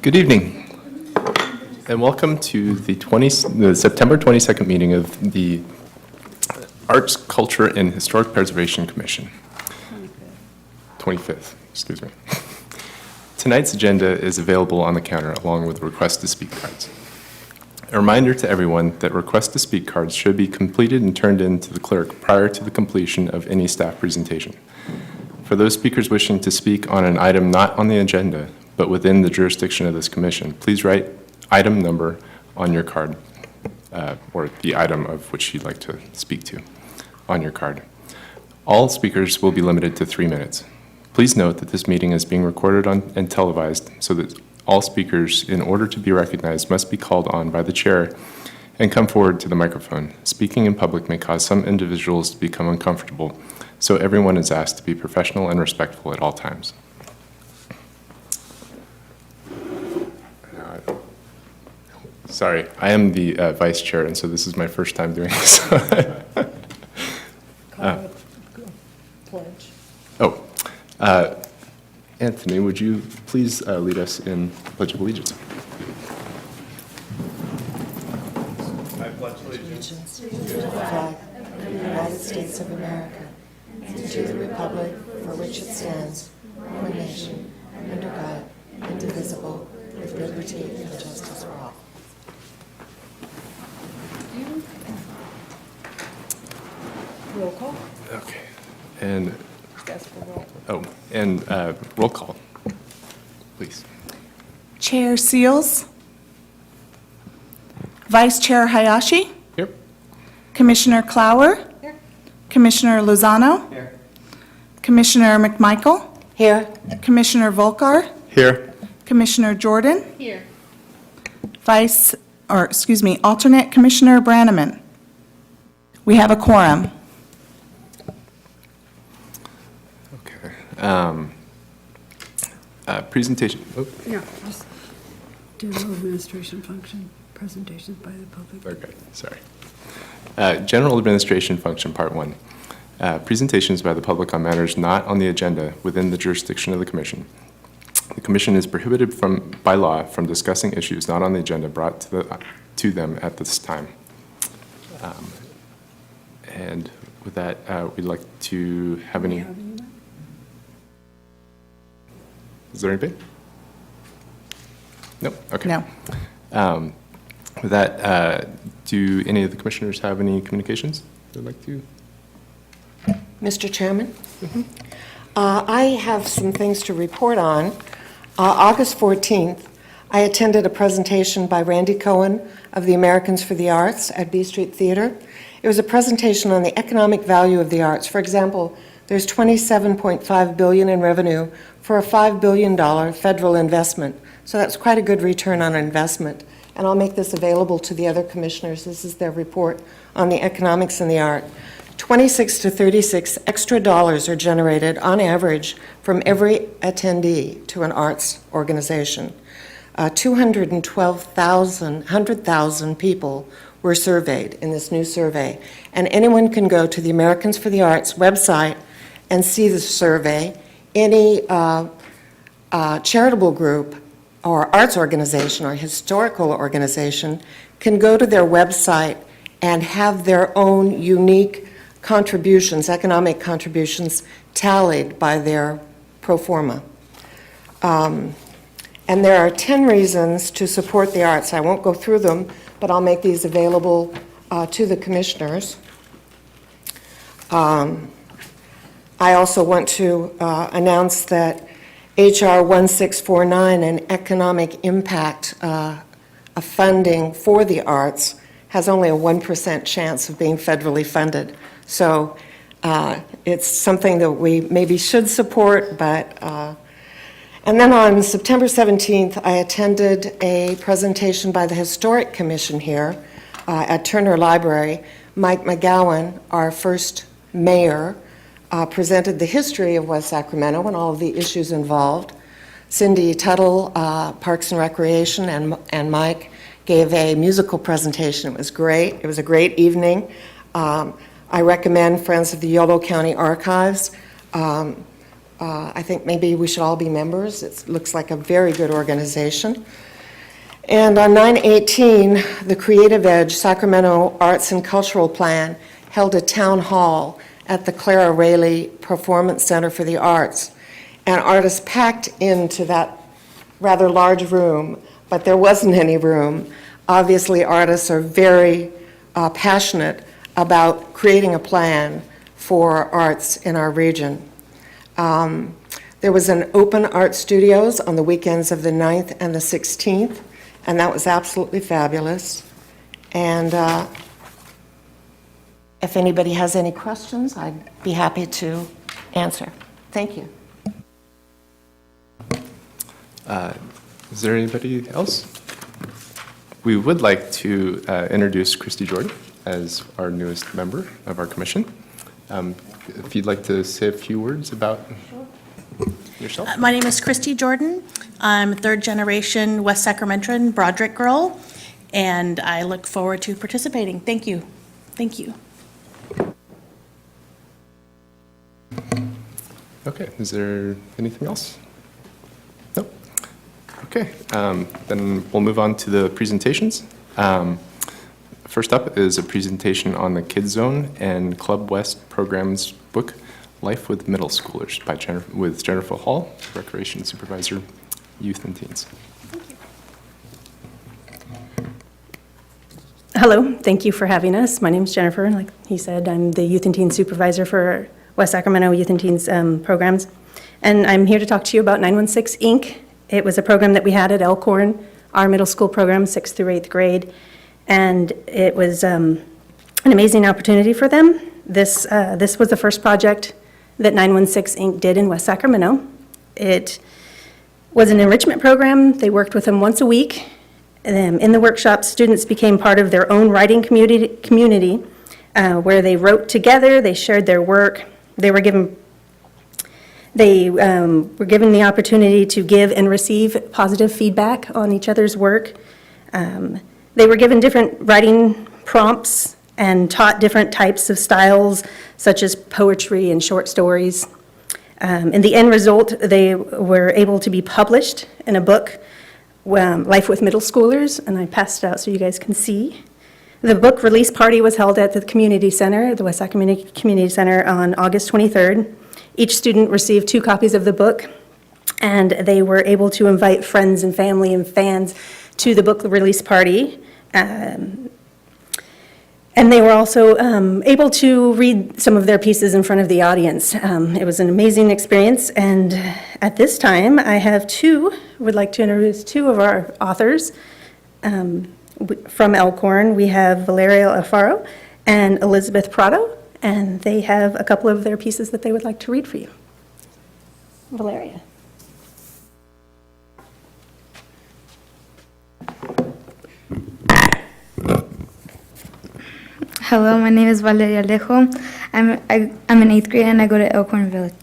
Good evening, and welcome to the September 22nd meeting of the Arts, Culture, and Historic Preservation Commission. 25th, excuse me. Tonight's agenda is available on the counter along with request to speak cards. A reminder to everyone that request to speak cards should be completed and turned in to the clerk prior to the completion of any staff presentation. For those speakers wishing to speak on an item not on the agenda, but within the jurisdiction of this commission, please write item number on your card, or the item of which you'd like to speak to on your card. All speakers will be limited to 3 minutes. Please note that this meeting is being recorded and televised so that all speakers, in order to be recognized, must be called on by the chair and come forward to the microphone. Speaking in public may cause some individuals to become uncomfortable, so everyone is asked to be professional and respectful at all times. Sorry, I am the vice chair, and so this is my first time doing this. Pledge. Anthony, would you please lead us in Pledge of Allegiance? I pledge allegiance To the flag of the United States of America, and to the republic for which it stands, one nation, under God, indivisible, with liberty and justice for all. Roll call. Okay. And, That's for roll. roll call, please. Chair Seals, Vice Chair Hayashi, Here. Commissioner Clower, Here. Commissioner Lozano, Here. Commissioner McMichael, Here. Commissioner Volkar, Here. Commissioner Jordan. Here. Alternate Commissioner Brannaman. We have a quorum. Okay. Presentation. Oh, Yeah, just general administration function, presentations by the public. okay, sorry. General Administration Function, Part 1. Presentations by the public on matters not on the agenda within the jurisdiction of the Commission. The Commission is prohibited by law from discussing issues not on the agenda brought to them at this time. And with that, we'd like to have any... Is there anything? No? Okay. No. With that, do any of the commissioners have any communications they'd like to? Mr. Chairman? I have some things to report on. August 14th, I attended a presentation by Randy Cohen of the Americans for the Arts at B Street Theater. It was a presentation on the economic value of the arts. For example, there's $27.5 billion in revenue for a $5 billion federal investment. So that's quite a good return on investment. And I'll make this available to the other commissioners. This is their report on the economics in the art. 26 to 36 extra dollars are generated on average from every attendee to an arts organization. 100,000 people were surveyed in this new survey. And anyone can go to the Americans for the Arts website and see the survey. Any charitable group or arts organization or historical organization can go to their website and have their own unique contributions, economic contributions, tallied by their pro forma. And there are 10 reasons to support the arts. I won't go through them, but I'll make these available to the commissioners. I also want to announce that HR 1649, an economic impact of funding for the arts, has only a 1% chance of being federally funded. So it's something that we maybe should support, but and then on September 17th, I attended a presentation by the Historic Commission here at Turner Library. Mike McGowan, our first mayor, presented the history of West Sacramento and all of the issues involved. Cindy Tuttle, Parks and Recreation, and Mike gave a musical presentation. It was great. It was a great evening. I recommend Friends of the Yolo County Archives. I think maybe we should all be members. It looks like a very good organization. And on 9/18, the Creative Edge Sacramento Arts and Cultural Plan held a town hall at the Clara Raley Performance Center for the Arts. And artists packed into that rather large room, but there wasn't any room. Obviously, artists are very passionate about creating a plan for arts in our region. There was an open art studios on the weekends of the 9th and the 16th, and that was absolutely fabulous. And if anybody has any questions, I'd be happy to answer. Thank you. Is there anybody else? We would like to introduce Christy Jordan as our newest member of our commission. If you'd like to say a few words about yourself. My name is Christy Jordan. I'm a third-generation West Sacramentan Broderick girl, and I look forward to participating. Thank you. Thank you. Okay, is there anything else? No? Okay, then we'll move on to the presentations. First up is a presentation on the Kids Zone and Club West Programs book, Life with Middle Schoolers, by Jennifer Hall, Recreation Supervisor, Youth and Teens. Hello, thank you for having us. My name is Jennifer. Like he said, I'm the Youth and Teens Supervisor for West Sacramento Youth and Teens programs. And I'm here to talk to you about 916 Inc. It was a program that we had at Elkhorn, our middle school program, 6th through 8th grade. And it was an amazing opportunity for them. This was the first project that 916 Inc. did in West Sacramento. It was an enrichment program. They worked with them once a week. In the workshop, students became part of their own writing community where they wrote together, they shared their work. They were given the opportunity to give and receive positive feedback on each other's work. They were given different writing prompts and taught different types of styles, such as poetry and short stories. In the end result, they were able to be published in a book, Life with Middle Schoolers, and I passed it out so you guys can see. The book release party was held at the community center, the West Sacramento Community Center, on August 23rd. Each student received 2 copies of the book, and they were able to invite friends and family and fans to the book release party. And they were also able to read some of their pieces in front of the audience. It was an amazing experience, and at this time, I would like to introduce 2 of our authors from Elkhorn. We have Valeria Alfaro and Elizabeth Prado, and they have a couple of their pieces that they would like to read for you. Valeria. Hello, my name is Valeria Alejo. I'm in 8th grade and I go to Elkhorn Village.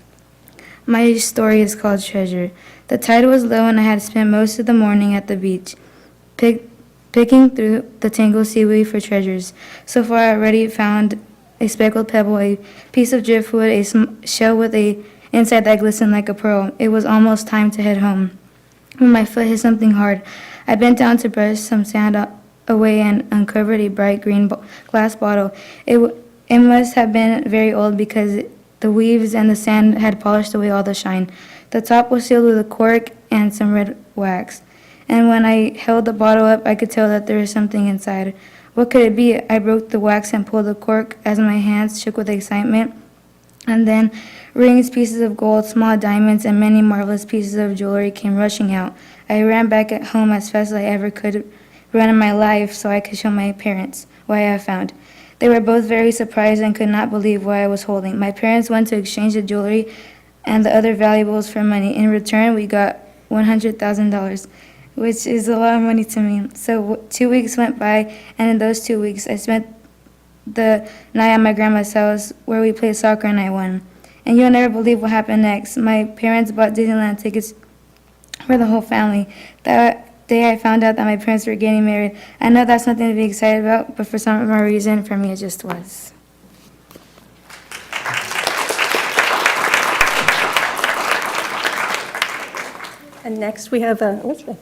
My story is called Treasure. The tide was low and I had spent most of the morning at the beach, picking through the tangled seaweed for treasures. So far, I already found a speckled pebble, a piece of driftwood, a shell with a inside that glistened like a pearl. It was almost time to head home when my foot hit something hard. I bent down to brush some sand away and uncovered a bright green glass bottle. It must have been very old because the weaves and the sand had polished away all the shine. The top was sealed with a cork and some red wax. And when I held the bottle up, I could tell that there was something inside. What could it be? I broke the wax and pulled the cork as my hands shook with excitement. And then rings, pieces of gold, small diamonds, and many marvelous pieces of jewelry came rushing out. I ran back at home as fast as I ever could run in my life so I could show my parents what I had found. They were both very surprised and could not believe what I was holding. My parents went to exchange the jewelry and the other valuables for money. In return, we got $100,000, which is a lot of money to me. So 2 weeks went by, and in those 2 weeks, I spent the night at my grandma's house where we played soccer and I won. And you'll never believe what happened next. My parents bought Disneyland tickets for the whole family. That day I found out that my parents were getting married. I know that's nothing to be excited about, but for some reason, for me, it just was. And next we have Elizabeth.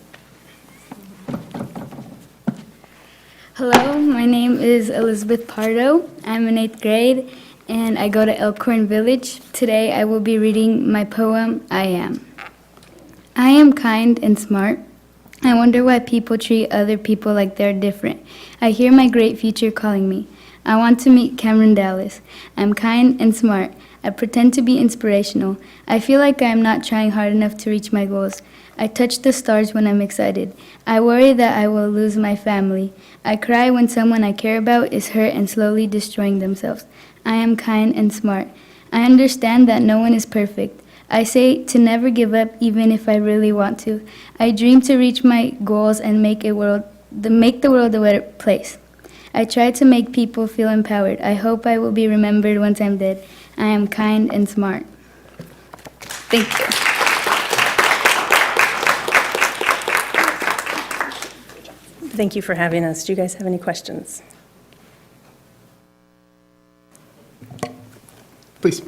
Hello, my name is Elizabeth Pardo. I'm in 8th grade, and I go to Elkhorn Village. Today I will be reading my poem, I Am. I am kind and smart. I wonder why people treat other people like they're different. I hear my great future calling me. I want to meet Cameron Dallas. I'm kind and smart. I pretend to be inspirational. I feel like I am not trying hard enough to reach my goals. I touch the stars when I'm excited. I worry that I will lose my family. I cry when someone I care about is hurt and slowly destroying themselves. I am kind and smart. I understand that no one is perfect. I say to never give up even if I really want to. I dream to reach my goals and make the world a better place. I try to make people feel empowered. I hope I will be remembered once I'm dead. I am kind and smart. Thank you. Thank you for having us. Do you guys have any questions? Please.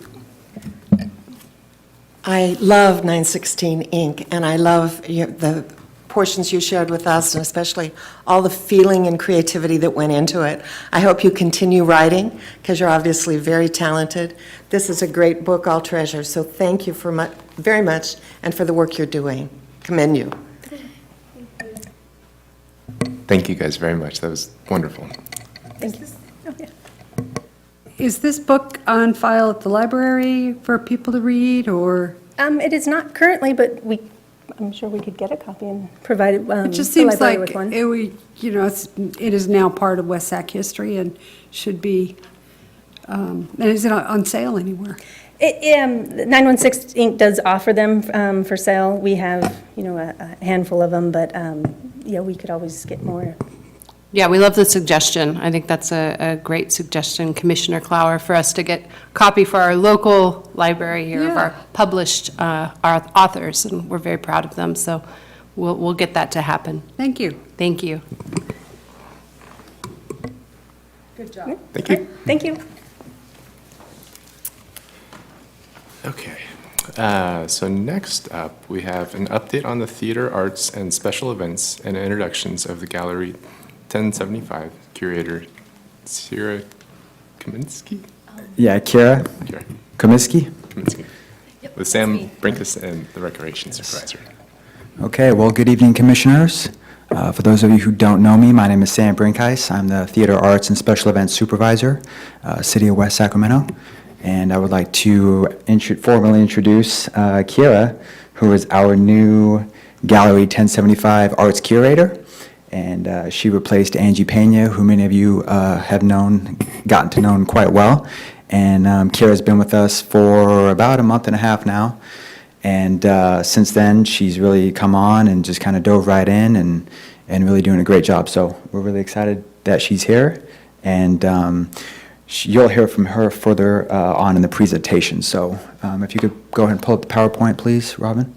I love 916 Inc., and I love the portions you shared with us, and especially all the feeling and creativity that went into it. I hope you continue writing, because you're obviously very talented. This is a great book I'll treasure, so thank you very much, and for the work you're doing. Commend you. Thank you guys very much. That was wonderful. Thank you. Oh, yeah. Is this book on file at the library for people to read, or? It is not currently, but I'm sure we could get a copy and provide It just the seems library like with one. it is now part of West Sac history and should be, and is it on sale anywhere? 916 Inc. does offer them for sale. We have, a handful of them, but, we could always get more. Yeah, we love the suggestion. I think that's a great suggestion, Commissioner Clower, for us to get a copy for our local library here of our published our authors, and we're very proud of them, so we'll get that to happen. Thank you. Thank you. Good job. Thank you. Thank you. Okay. So next up, we have an update on the theater, arts, and special events and introductions of the Gallery 1075 curator, Sierra Kaminsky? Yeah, Kira Kira Komisky. Kaminsky. With Sam Brinkus and the Recreation Supervisor. Okay, well, good evening, Commissioners. For those of you who don't know me, my name is Sam Brinkheis. I'm the Theater, Arts, and Special Events Supervisor, City of West Sacramento. And I would like to formally introduce Kira, who is our new Gallery 1075 Arts Curator. And she replaced Angie Pena, who many of you have gotten to know quite well. And Kira's been with us for about a month and a half now. And since then, she's really come on and just kind of dove right in and really doing a great job. So we're really excited that she's here. And you'll hear from her further on in the presentation. So if you could go ahead and pull up the PowerPoint, please, Robin.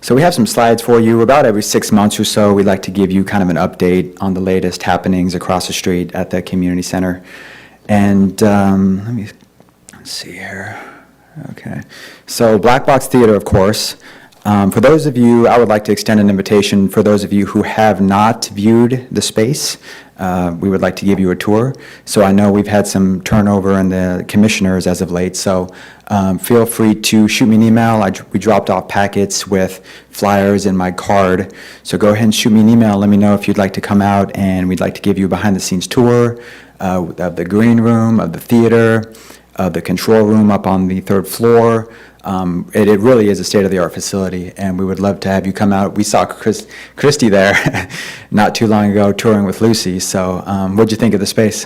So we have some slides for you. About every 6 months or so, we'd like to give you kind of an update on the latest happenings across the street at the community center. And let's see here. Okay. So Black Box Theater, of course. For those of you, I would like to extend an invitation for those of you who have not viewed the space. We would like to give you a tour. So I know we've had some turnover in the commissioners as of late, so feel free to shoot me an email. We dropped off packets with flyers and my card. So go ahead and shoot me an email. Let me know if you'd like to come out, and we'd like to give you a behind-the-scenes tour of the green room, of the theater, of the control room up on the third floor. It really is a state-of-the-art facility, and we would love to have you come out. We saw Christy there not too long ago touring with Lucy, so what'd you think of the space?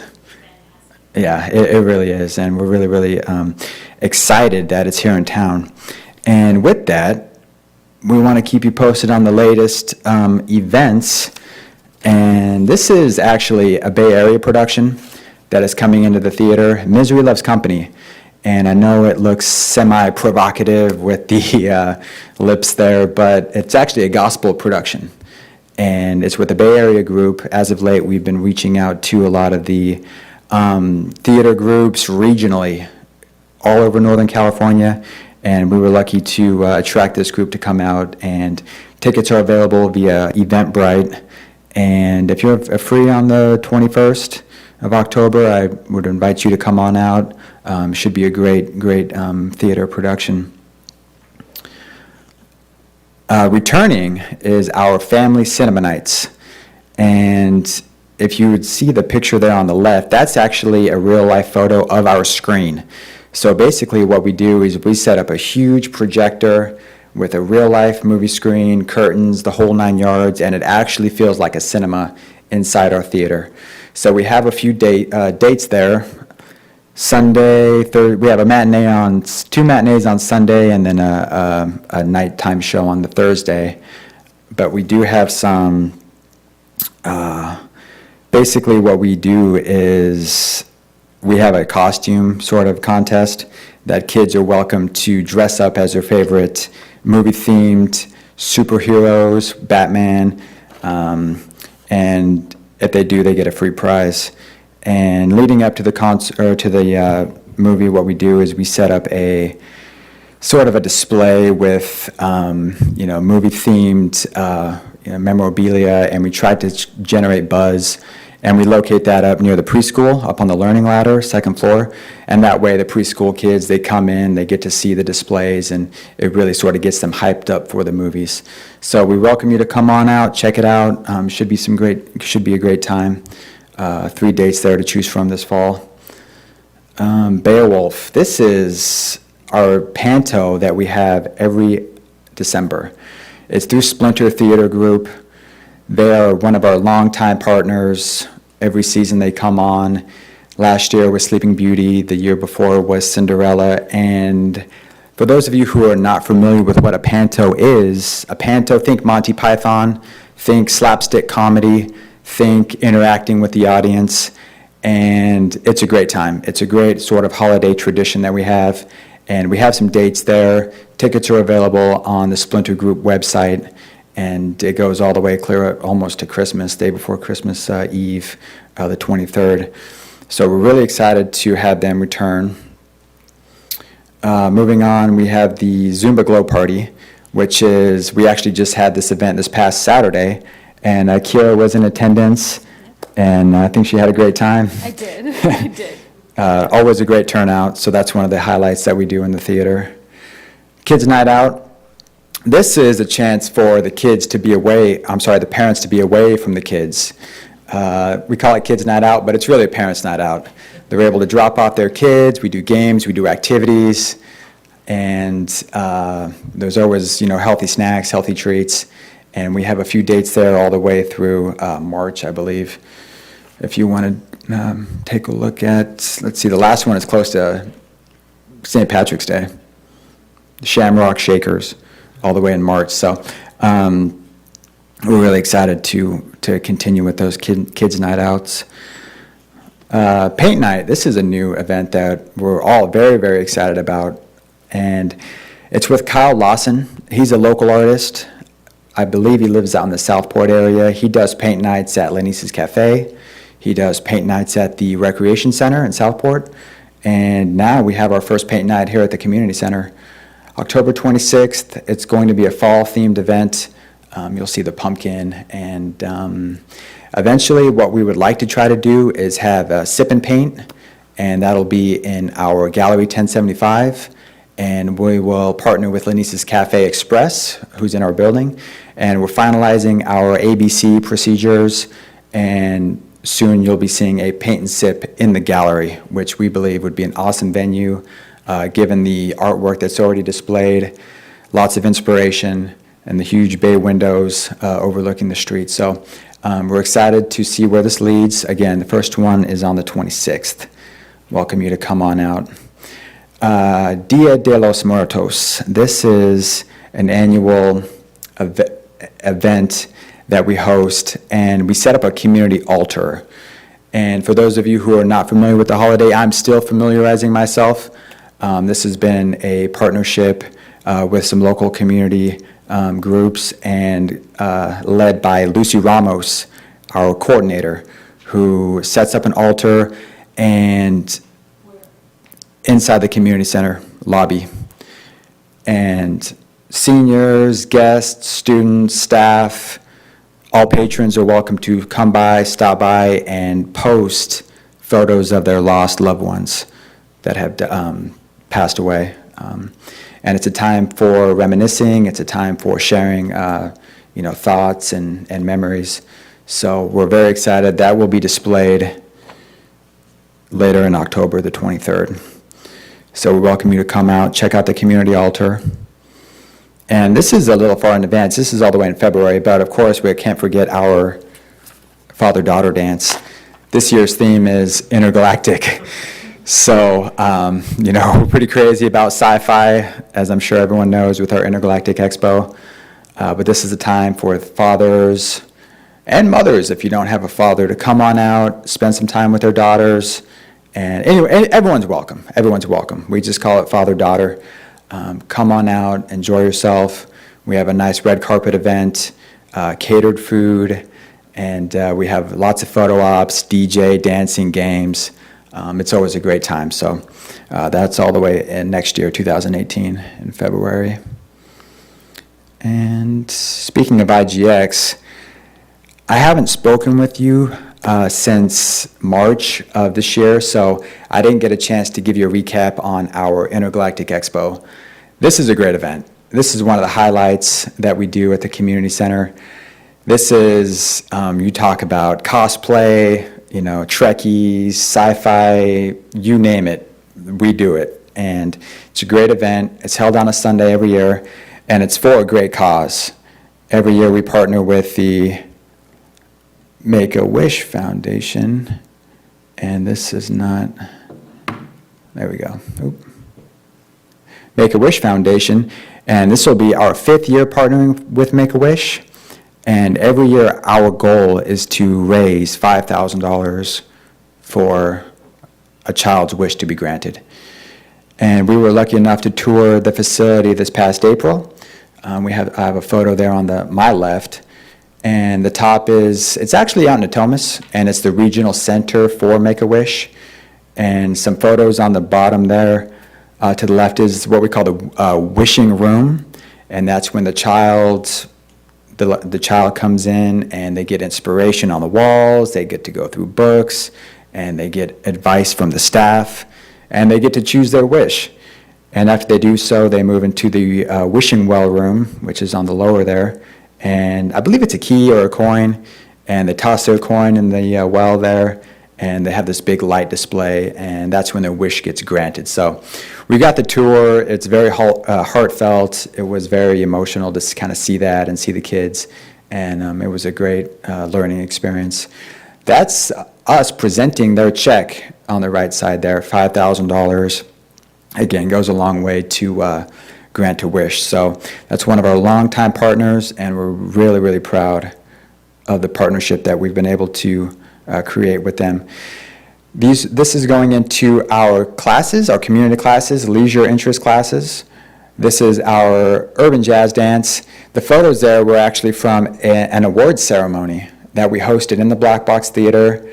Yeah, it really is, and we're really, really excited that it's here in town. And with that, we want to keep you posted on the latest events, and this is actually a Bay Area production that is coming into the theater, Misery Loves Company. And I know it looks semi-provocative with the lips there, but it's actually a gospel production. And it's with the Bay Area group. As of late, we've been reaching out to a lot of the theater groups regionally all over Northern California. And we were lucky to attract this group to come out. And tickets are available via Eventbrite. And if you're free on the 21st of October, I would invite you to come on out. Should be a great theater production. Returning is our family cinema nights. And if you would see the picture there on the left, that's actually a real-life photo of our screen. So basically what we do is we set up a huge projector with a real-life movie screen, curtains, the whole 9 yards, and it actually feels like a cinema inside our theater. So we have a few dates there. Sunday, we have two matinees on Sunday, and then a nighttime show on the Thursday. But we do have some, basically what we do is we have a costume sort of contest that kids are welcome to dress up as their favorite movie-themed superheroes, Batman, and if they do, they get a free prize. And leading up to the movie, what we do is we set up a sort of a display with movie-themed memorabilia, and we try to generate buzz. And we locate that up near the preschool, up on the learning ladder, second floor. And that way the preschool kids, they come in, they get to see the displays, and it really sort of gets them hyped up for the movies. So we welcome you to come on out, check it out. Should be a great time. 3 dates there to choose from this fall. Beowulf, this is our panto that we have every December. It's through Splinter Theater Group. They are one of our longtime partners. Every season they come on. Last year was Sleeping Beauty. The year before was Cinderella. And for those of you who are not familiar with what a panto is, a panto, think Monty Python, think slapstick comedy, think interacting with the audience, and it's a great time. It's a great sort of holiday tradition that we have, and we have some dates there. Tickets are available on the Splinter Group website, and it goes all the way clear almost to Christmas, day before Christmas Eve, the 23rd. So we're really excited to have them return. Moving on, we have the Zumba Glow Party, which is, we actually just had this event this past Saturday, and Kira was in attendance, and I think she had a great time. I did. I did. Always a great turnout, so that's one of the highlights that we do in the theater. Kids Night Out. This is a chance for the kids to be away, the parents to be away from the kids. We call it Kids Night Out, but it's really a parents' night out. They're able to drop off their kids, we do games, we do activities, and there's always, healthy snacks, healthy treats. And we have a few dates there all the way through March, I believe. If you want to take a look at, let's see, the last one is close to St. Patrick's Day. The Shamrock Shakers, all the way in March. So we're really excited to continue with those kids' night outs. Paint Night, this is a new event that we're all very, very excited about. And it's with Kyle Lawson. He's a local artist. I believe he lives out in the Southport area. He does paint nights at Lenice's Cafe. He does paint nights at the Recreation Center in Southport. And now we have our first paint night here at the Community Center. October 26th, it's going to be a fall-themed event. You'll see the pumpkin, and eventually what we would like to try to do is have a sip and paint, and that'll be in our Gallery 1075, and we will partner with Lanice's Cafe Express, who's in our building, and we're finalizing our ABC procedures, and soon you'll be seeing a paint and sip in the gallery, which we believe would be an awesome venue, given the artwork that's already displayed, lots of inspiration, and the huge bay windows overlooking the street. So we're excited to see where this leads. Again, the first one is on the 26th. Welcome you to come on out. Dia de los Muertos. This is an annual event that we host, and we set up a community altar. And for those of you who are not familiar with the holiday, I'm still familiarizing myself. This has been a partnership with some local community groups, and led by Lucy Ramos, our coordinator, who sets up an altar and inside the community center lobby. And seniors, guests, students, staff, all patrons are welcome to come by, stop by, and post photos of their lost loved ones that have passed away. And it's a time for reminiscing. It's a time for sharing, thoughts and memories. So we're very excited. That will be displayed later in October, the 23rd. So we welcome you to come out, check out the community altar. And this is a little far in advance. This is all the way in February, but of course we can't forget our father-daughter dance. This year's theme is intergalactic. So, we're pretty crazy about sci-fi, as I'm sure everyone knows, with our Intergalactic Expo. But this is a time for fathers and mothers, if you don't have a father, to come on out, spend some time with their daughters. And anyway, everyone's welcome. Everyone's welcome. We just call it father-daughter. Come on out, enjoy yourself. We have a nice red carpet event, catered food, and we have lots of photo ops, DJ, dancing, games. It's always a great time. So that's all the way in next year, 2018, in February. And speaking of IGX, I haven't spoken with you since March of this year, so I didn't get a chance to give you a recap on our Intergalactic Expo. This is a great event. This is one of the highlights that we do at the community center. This is, you talk about cosplay, Trekkies, sci-fi, you name it, we do it. And it's a great event. It's held on a Sunday every year, and it's for a great cause. Every year we partner with the Make-A-Wish Foundation, and this is not, there we go. Oop. Make-A-Wish Foundation, and this will be our 5th year partnering with Make-A-Wish. And every year, our goal is to raise $5,000 for a child's wish to be granted. And we were lucky enough to tour the facility this past April. I have a photo there on my left. And the top it's actually out in Natomas, and it's the regional center for Make-A-Wish. And some photos on the bottom there. To the left is what we call the wishing room. And that's when the child comes in and they get inspiration on the walls, they get to go through books, and they get advice from the staff, and they get to choose their wish. And after they do so, they move into the wishing well room, which is on the lower there, and I believe it's a key or a coin, and they toss their coin in the well there, and they have this big light display, and that's when their wish gets granted. So we got the tour. It's very heartfelt. It was very emotional to kind of see that and see the kids, and it was a great learning experience. That's us presenting their check on the right side there, $5,000. Again, goes a long way to grant a wish. So that's one of our longtime partners, and we're really, really proud of the partnership that we've been able to create with them. This is going into our classes, our community classes, leisure interest classes. This is our urban jazz dance. The photos there were actually from an awards ceremony that we hosted in the Black Box Theater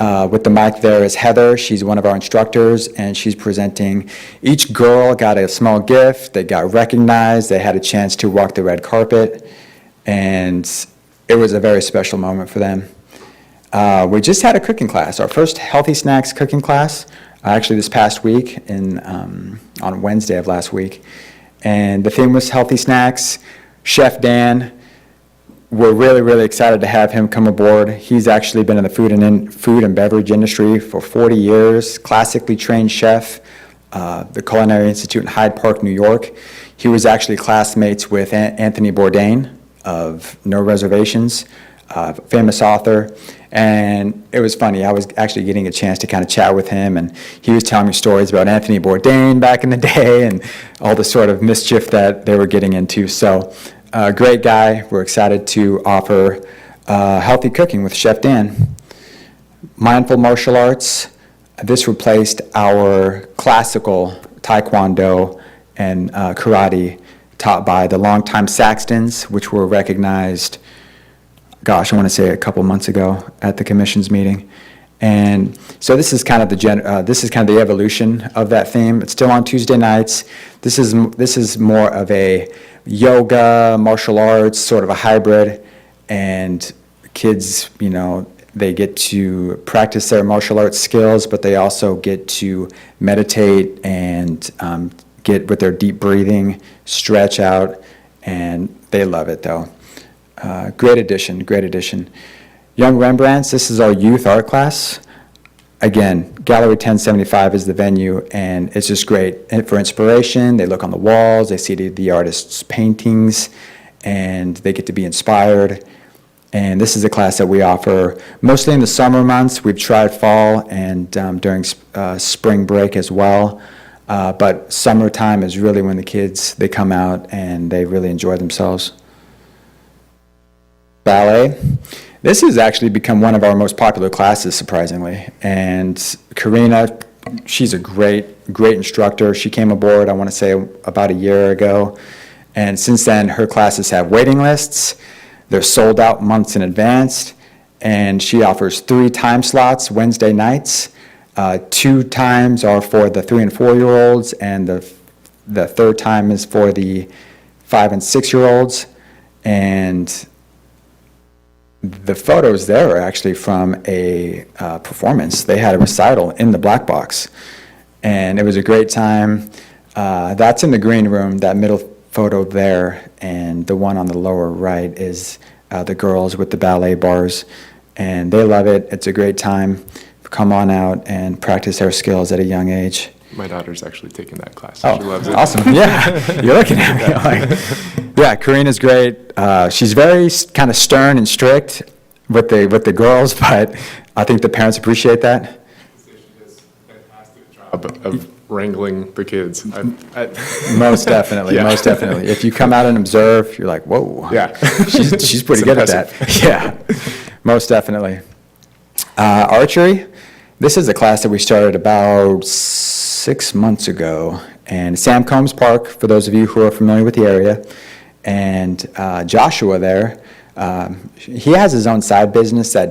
With the mic there is Heather. She's one of our instructors, and she's presenting. Each girl got a small gift. They got recognized. They had a chance to walk the red carpet, and it was a very special moment for them. We just had a cooking class, our first Healthy Snacks cooking class, actually this past week on Wednesday of last week. And the theme was Healthy Snacks. Chef Dan, we're really, really excited to have him come aboard. He's actually been in the food and beverage industry for 40 years, classically trained chef, the Culinary Institute in Hyde Park, New York. He was actually classmates with Anthony Bourdain of No Reservations, famous author. And it was funny, I was actually getting a chance to kind of chat with him, and he was telling me stories about Anthony Bourdain back in the day and all the sort of mischief that they were getting into. So, great guy. We're excited to offer healthy cooking with Chef Dan. Mindful martial arts. This replaced our classical taekwondo and karate taught by the longtime Saxtons, which were recognized, gosh, I want to say a couple months ago at the commission's meeting. And so this is kind of the evolution of that theme. It's still on Tuesday nights. This is more of a yoga, martial arts, sort of a hybrid, and kids, they get to practice their martial arts skills, but they also get to meditate and get with their deep breathing, stretch out, and they love it though. Great addition, great addition. Young Rembrandts, this is our youth art class. Again, Gallery 1075 is the venue, and it's just great for inspiration. They look on the walls, they see the artist's paintings, and they get to be inspired. And this is a class that we offer mostly in the summer months. We've tried fall and during spring break as well. But summertime is really when the kids, they come out and they really enjoy themselves. Ballet. This has actually become one of our most popular classes, surprisingly. And Karina, she's a great instructor. She came aboard, I want to say, about a year ago. And since then, her classes have waiting lists. They're sold out months in advance. And she offers 3 time slots Wednesday nights. 2 times are for the 3 and 4-year-olds, and the third time is for the 5 and 6-year-olds. And the photos there are actually from a performance. They had a recital in the black box, and it was a great time. That's in the green room, that middle photo there, and the one on the lower right is the girls with the ballet bars, and they love it. It's a great time. Come on out and practice their skills at a young age. My daughter's actually taking that class. Oh, she loves it. Awesome. Yeah, you're looking at me like, yeah, Karina's great. She's very kind of stern and strict with the girls, but I think the parents appreciate that. She does a fantastic job of wrangling the kids. Most definitely, Yeah. most definitely. If you come out and observe, you're like, whoa. Yeah. She's pretty It's good at that. Yeah, most definitely. Archery. This is a class that we started about 6 months ago, and Sam Combs Park, for those of you who are familiar with the area, and Joshua there, he has his own side business that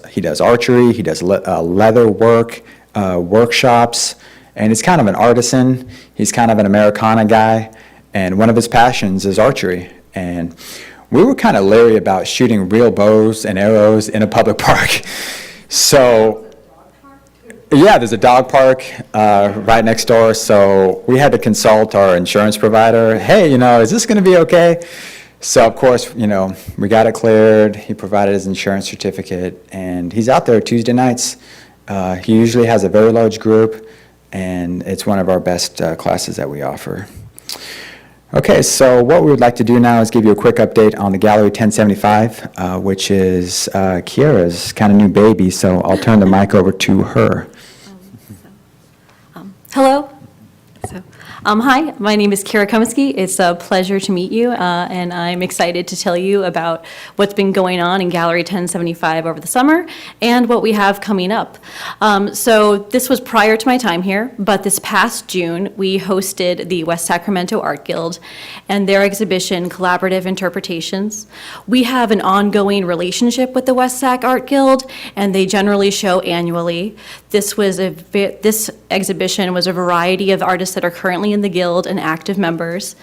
he does archery, he does leather work, workshops, and he's kind of an artisan. He's kind of an Americana guy, and one of his passions is archery. And we were kind of leery about shooting real bows and arrows in a public park. So, yeah, there's a dog park right next door, so we had to consult our insurance provider. Hey, is this going to be okay? So, of course, we got it cleared. He provided his insurance certificate, and he's out there Tuesday nights. He usually has a very large group, and it's one of our best classes that we offer. Okay, so what we would like to do now is give you a quick update on the Gallery 1075, which is Kiara's kind of new baby, so I'll turn the mic over to her. Hello. So, Hi, my name is Kara Komisky. It's a pleasure to meet you, and I'm excited to tell you about what's been going on in Gallery 1075 over the summer and what we have coming up. So this was prior to my time here, but this past June, we hosted the West Sacramento Art Guild and their exhibition, Collaborative Interpretations. We have an ongoing relationship with the West Sac Art Guild, and they generally show annually. This exhibition was a variety of artists that are currently in the Guild and active members.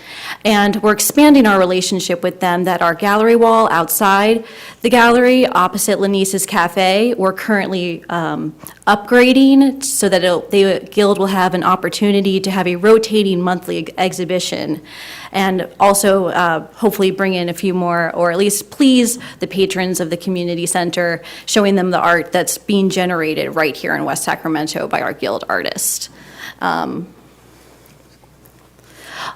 And we're expanding our relationship with them that our gallery wall outside the gallery, opposite Lanise's Cafe, we're currently upgrading so that the Guild will have an opportunity to have a rotating monthly exhibition, and also hopefully bring in a few more, or at least please the patrons of the community center, showing them the art that's being generated right here in West Sacramento by our Guild artists.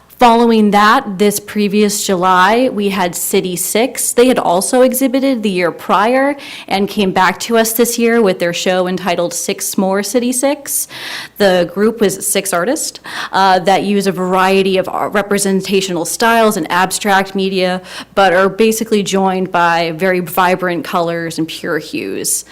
Following that, this previous July, we had City 6. They had also exhibited the year prior and came back to us this year with their show entitled 6 More City 6. The group was 6 artists that use a variety of representational styles and abstract media, but are basically joined by very vibrant colors and pure hues.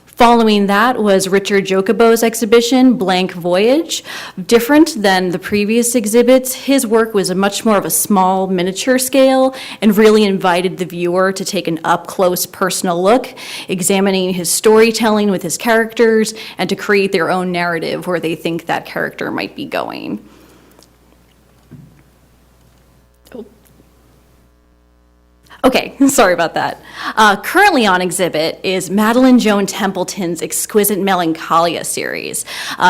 Following that was Richard Jocobo's exhibition, Blank Voyage. Different than the previous exhibits, his work was much more of a small miniature scale and really invited the viewer to take an up-close personal look, examining his storytelling with his characters and to create their own narrative where they think that character might be going. Okay, sorry about that. Currently on exhibit is Madeline Joan Templeton's Exquisite Melancholia series.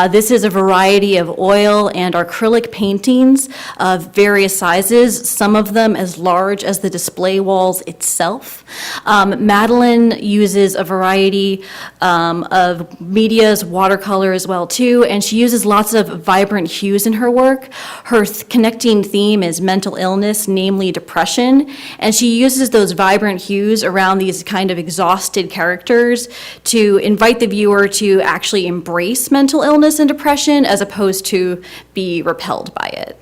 This is a variety of oil and acrylic paintings of various sizes, some of them as large as the display walls itself. Madeline uses a variety of medias, watercolor as well too, and she uses lots of vibrant hues in her work. Her connecting theme is mental illness, namely depression, and she uses those vibrant hues around these kind of exhausted characters to invite the viewer to actually embrace mental illness and depression as opposed to be repelled by it.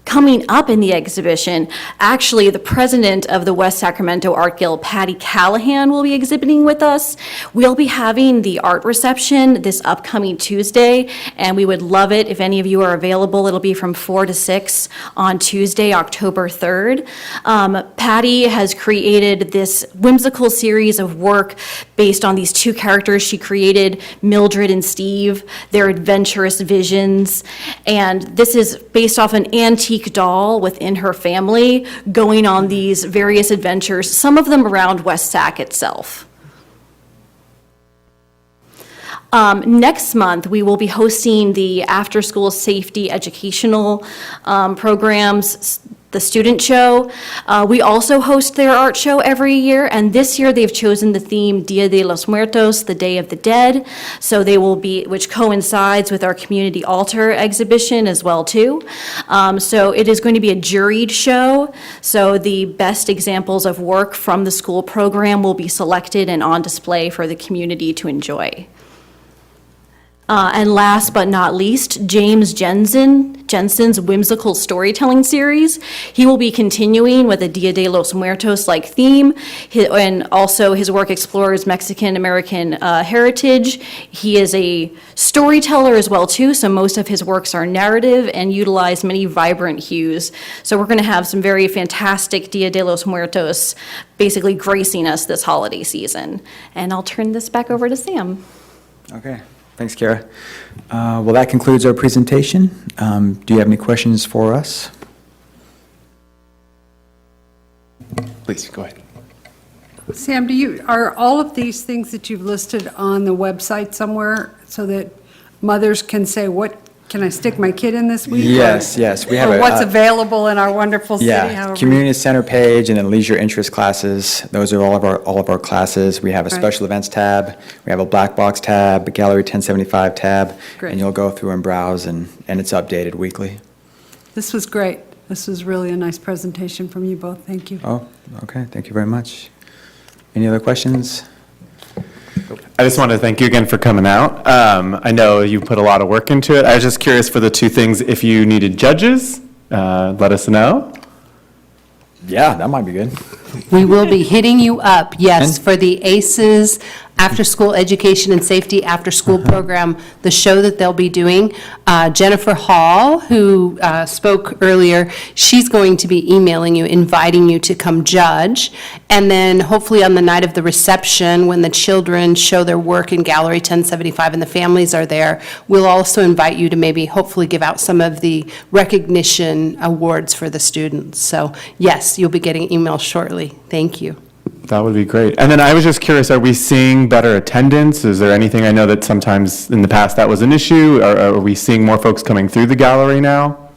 Coming up in the exhibition, actually the president of the West Sacramento Art Guild, Patty Callahan, will be exhibiting with us. We'll be having the art reception this upcoming Tuesday, and we would love it if any of you are available. It'll be from 4 to 6 on Tuesday, October 3rd. Patty has created this whimsical series of work based on these 2 characters she created, Mildred and Steve, their adventurous visions, and this is based off an antique doll within her family going on these various adventures, some of them around West Sac itself. Next month, we will be hosting the after-school safety educational programs, the student show. We also host their art show every year, and this year they've chosen the theme Dia de los Muertos, the Day of the Dead. So they will be, which coincides with our community altar exhibition as well too. So it is going to be a juried show. So the best examples of work from the school program will be selected and on display for the community to enjoy. And last but not least, James Jensen's whimsical storytelling series. He will be continuing with a Dia de los Muertos-like theme, and also his work explores Mexican-American heritage. He is a storyteller as well too, so most of his works are narrative and utilize many vibrant hues. So we're going to have some very fantastic Dia de los Muertos basically gracing us this holiday season. And I'll turn this back over to Sam. Okay. Thanks, Kara. Well, that concludes our presentation. Do you have any questions for us? Please, go ahead. Sam, are all of these things that you've listed on the website somewhere so that mothers can say, what can I stick my kid in this week? Yes, yes. We have or what's available in our wonderful city? Yeah, community center page and then leisure interest classes. Those are all of our classes. We have a special events tab. We have a black box tab, a gallery 1075 tab. Great. And you'll go through and browse and it's updated weekly. This was great. This was really a nice presentation from you both. Thank you. Oh, okay. Thank you very much. Any other questions? I just wanted to thank you again for coming out. I know you put a lot of work into it. I was just curious for the two things, if you needed judges, let us know. Yeah, that might be good. We will be hitting you up, yes, for the ACES After-School Education and Safety After-School Program, the show that they'll be doing. Jennifer Hall, who spoke earlier, she's going to be emailing you, inviting you to come judge. And then hopefully on the night of the reception, when the children show their work in Gallery 1075 and the families are there, we'll also invite you to maybe hopefully give out some of the recognition awards for the students. So yes, you'll be getting emails shortly. Thank you. That would be great. And then I was just curious, are we seeing better attendance? Is there anything, I know that sometimes in the past that was an issue. Are we seeing more folks coming through the gallery now?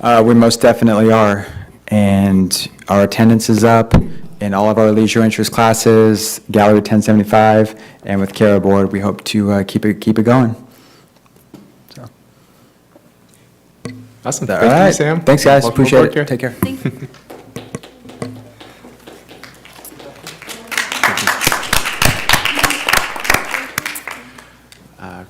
We most definitely are, and our attendance is up in all of our leisure interest classes, Gallery 1075, and with Cara Board, we hope to keep it going. So. Awesome. All Thank you, right. Sam. Thanks, guys. Welcome Appreciate aboard, it. Kara. Take care.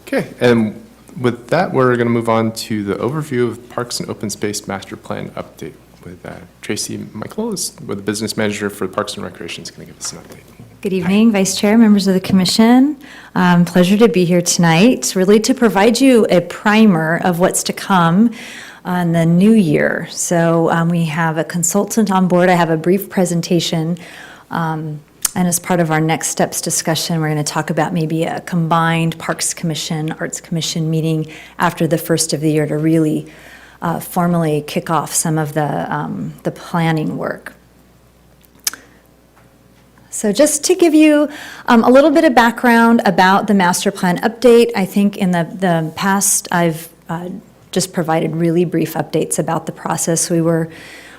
Okay, and with that, we're going to move on to the overview of Parks and Open Space Master Plan update with Tracy Michaelis, with the business manager for Parks and Recreation, is going to give us an update. Good evening, Vice Chair, members of the Commission. Pleasure to be here tonight, really to provide you a primer of what's to come on the new year. So we have a consultant on board. I have a brief presentation. And as part of our next steps discussion, we're going to talk about maybe a combined Parks Commission, Arts Commission meeting after the first of the year to really formally kick off some of the planning work. So just to give you a little bit of background about the master plan update, I think in the past I've just provided really brief updates about the process. We were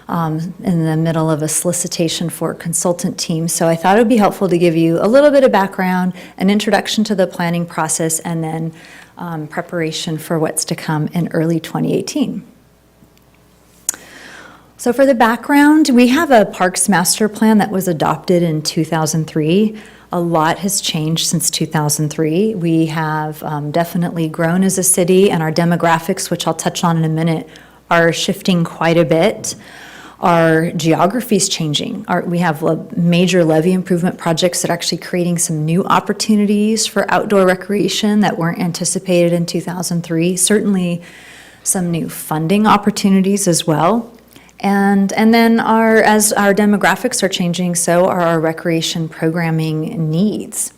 in the middle of a solicitation for a consultant team, so I thought it would be helpful to give you a little bit of background, an introduction to the planning process, and then preparation for what's to come in early 2018. So for the background, we have a Parks Master Plan that was adopted in 2003. A lot has changed since 2003. We have definitely grown as a city, and our demographics, which I'll touch on in a minute, are shifting quite a bit. Our geography is changing. We have major levee improvement projects that are actually creating some new opportunities for outdoor recreation that weren't anticipated in 2003. Certainly some new funding opportunities as well. And then as our demographics are changing, so are our recreation programming needs.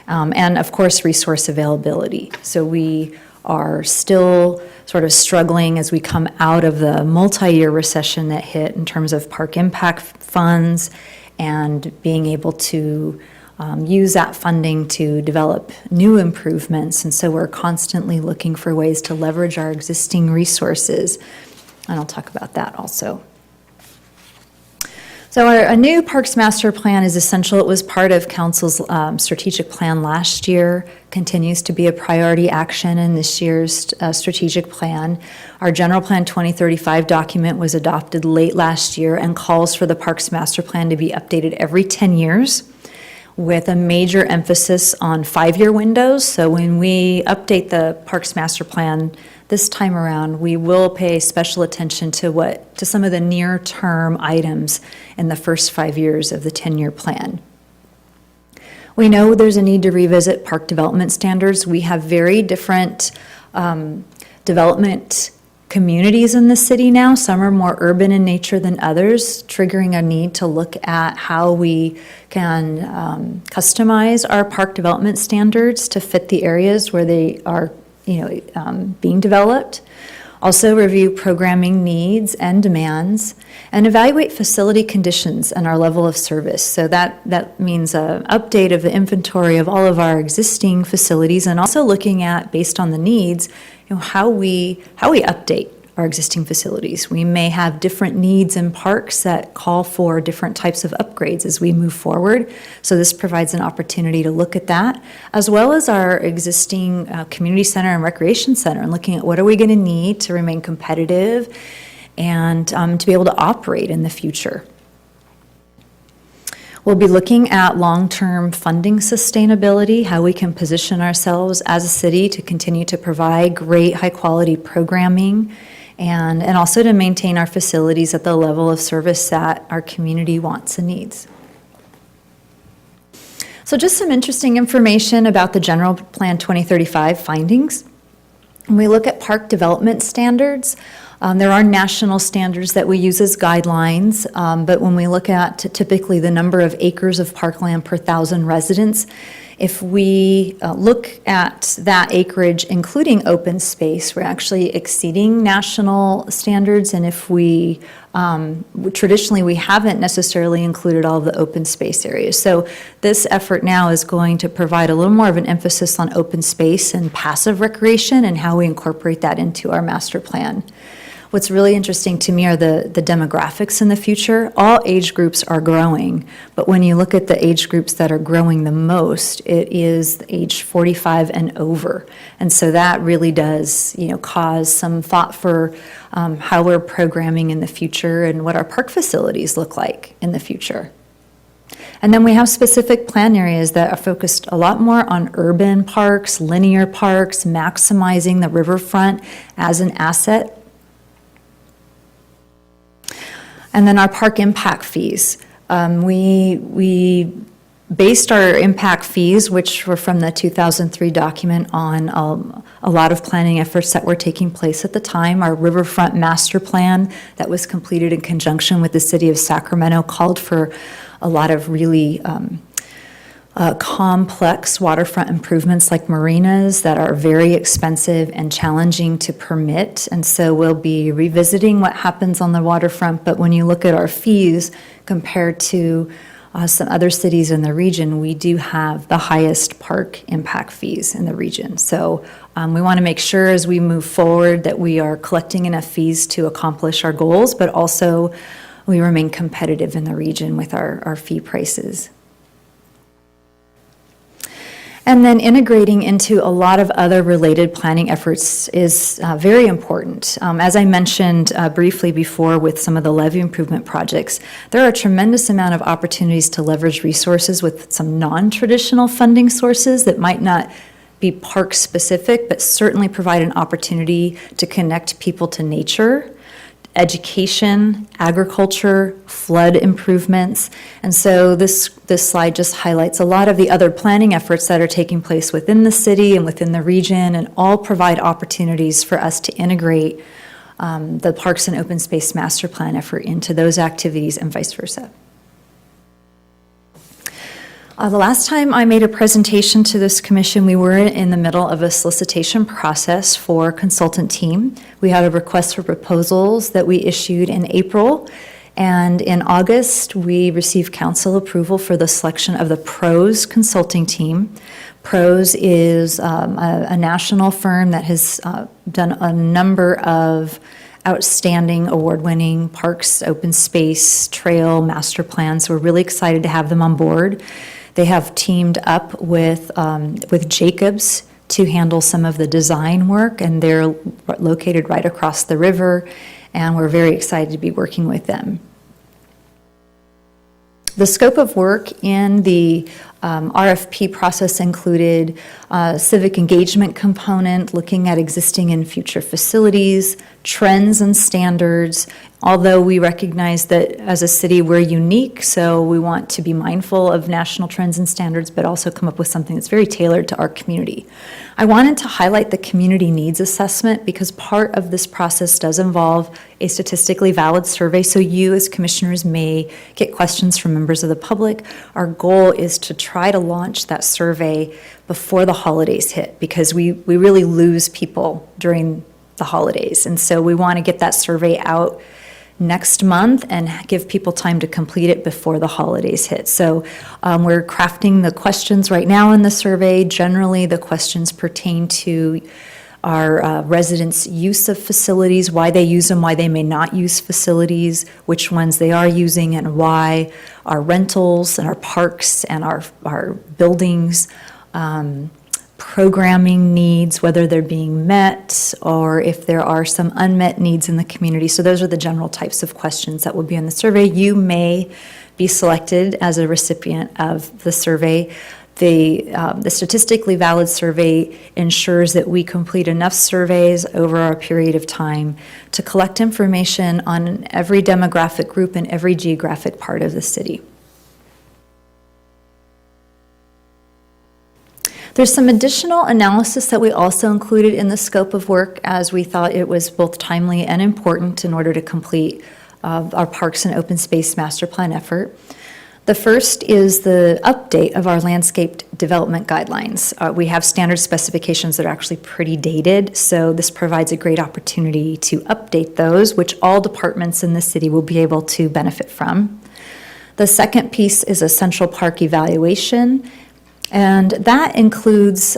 And of course, resource availability. So we are still sort of struggling as we come out of the multi-year recession that hit in terms of park impact funds and being able to use that funding to develop new improvements. And so we're constantly looking for ways to leverage our existing resources. And I'll talk about that also. So a new Parks Master Plan is essential. It was part of Council's strategic plan last year, continues to be a priority action in this year's strategic plan. Our General Plan 2035 document was adopted late last year and calls for the Parks Master Plan to be updated every 10 years with a major emphasis on 5-year windows. So when we update the Parks Master Plan this time around, we will pay special attention to some of the near-term items in the first 5 years of the 10-year plan. We know there's a need to revisit park development standards. We have very different development communities in the city now. Some are more urban in nature than others, triggering a need to look at how we can customize our park development standards to fit the areas where they are being developed. Also review programming needs and demands, and evaluate facility conditions and our level of service. So that means an update of the inventory of all of our existing facilities, and also looking at, based on the needs, how we update our existing facilities. We may have different needs in parks that call for different types of upgrades as we move forward. So this provides an opportunity to look at that, as well as our existing community center and recreation center, and looking at what are we going to need to remain competitive and to be able to operate in the future. We'll be looking at long-term funding sustainability, how we can position ourselves as a city to continue to provide great, high-quality programming, and also to maintain our facilities at the level of service that our community wants and needs. So just some interesting information about the General Plan 2035 findings. When we look at park development standards, there are national standards that we use as guidelines, but when we look at typically the number of acres of parkland per 1,000 residents, if we look at that acreage, including open space, we're actually exceeding national standards, and if we, traditionally, we haven't necessarily included all of the open space areas. So this effort now is going to provide a little more of an emphasis on open space and passive recreation and how we incorporate that into our master plan. What's really interesting to me are the demographics in the future. All age groups are growing, but when you look at the age groups that are growing the most, it is age 45 and over. And so that really does, cause some thought for how we're programming in the future and what our park facilities look like in the future. And then we have specific plan areas that are focused a lot more on urban parks, linear parks, maximizing the riverfront as an asset. And then our park impact fees. We based our impact fees, which were from the 2003 document, on a lot of planning efforts that were taking place at the time. Our riverfront master plan that was completed in conjunction with the city of Sacramento called for a lot of really complex waterfront improvements like marinas that are very expensive and challenging to permit. And so we'll be revisiting what happens on the waterfront. But when you look at our fees compared to some other cities in the region, we do have the highest park impact fees in the region. So we want to make sure as we move forward that we are collecting enough fees to accomplish our goals, but also we remain competitive in the region with our fee prices. And then integrating into a lot of other related planning efforts is very important. As I mentioned briefly before with some of the levee improvement projects, there are a tremendous amount of opportunities to leverage resources with some non-traditional funding sources that might not be park specific, but certainly provide an opportunity to connect people to nature, education, agriculture, flood improvements. And so this slide just highlights a lot of the other planning efforts that are taking place within the city and within the region, and all provide opportunities for us to integrate the Parks and Open Space Master Plan effort into those activities and vice versa. The last time I made a presentation to this commission, we were in the middle of a solicitation process for a consultant team. We had a request for proposals that we issued in April, and in August, we received council approval for the selection of the PROS consulting team. PROS is a national firm that has done a number of outstanding award-winning parks, open space, trail, master plans. So we're really excited to have them on board. They have teamed up with Jacobs to handle some of the design work, and they're located right across the river, and we're very excited to be working with them. The scope of work in the RFP process included a civic engagement component, looking at existing and future facilities, trends and standards. Although we recognize that as a city we're unique, so we want to be mindful of national trends and standards, but also come up with something that's very tailored to our community. I wanted to highlight the community needs assessment because part of this process does involve a statistically valid survey, so you as commissioners may get questions from members of the public. Our goal is to try to launch that survey before the holidays hit, because we really lose people during the holidays, and so we want to get that survey out next month and give people time to complete it before the holidays hit. So we're crafting the questions right now in the survey. Generally, the questions pertain to our residents' use of facilities, why they use them, why they may not use facilities, which ones they are using and why, our rentals and our parks and our buildings, programming needs, whether they're being met or if there are some unmet needs in the community. So those are the general types of questions that will be in the survey. You may be selected as a recipient of the survey. The statistically valid survey ensures that we complete enough surveys over a period of time to collect information on every demographic group and every geographic part of the city. There's some additional analysis that we also included in the scope of work, as we thought it was both timely and important in order to complete our Parks and Open Space Master Plan effort. The first is the update of our landscape development guidelines. We have standard specifications that are actually pretty dated, so this provides a great opportunity to update those, which all departments in the city will be able to benefit from. The second piece is a central park evaluation, and that includes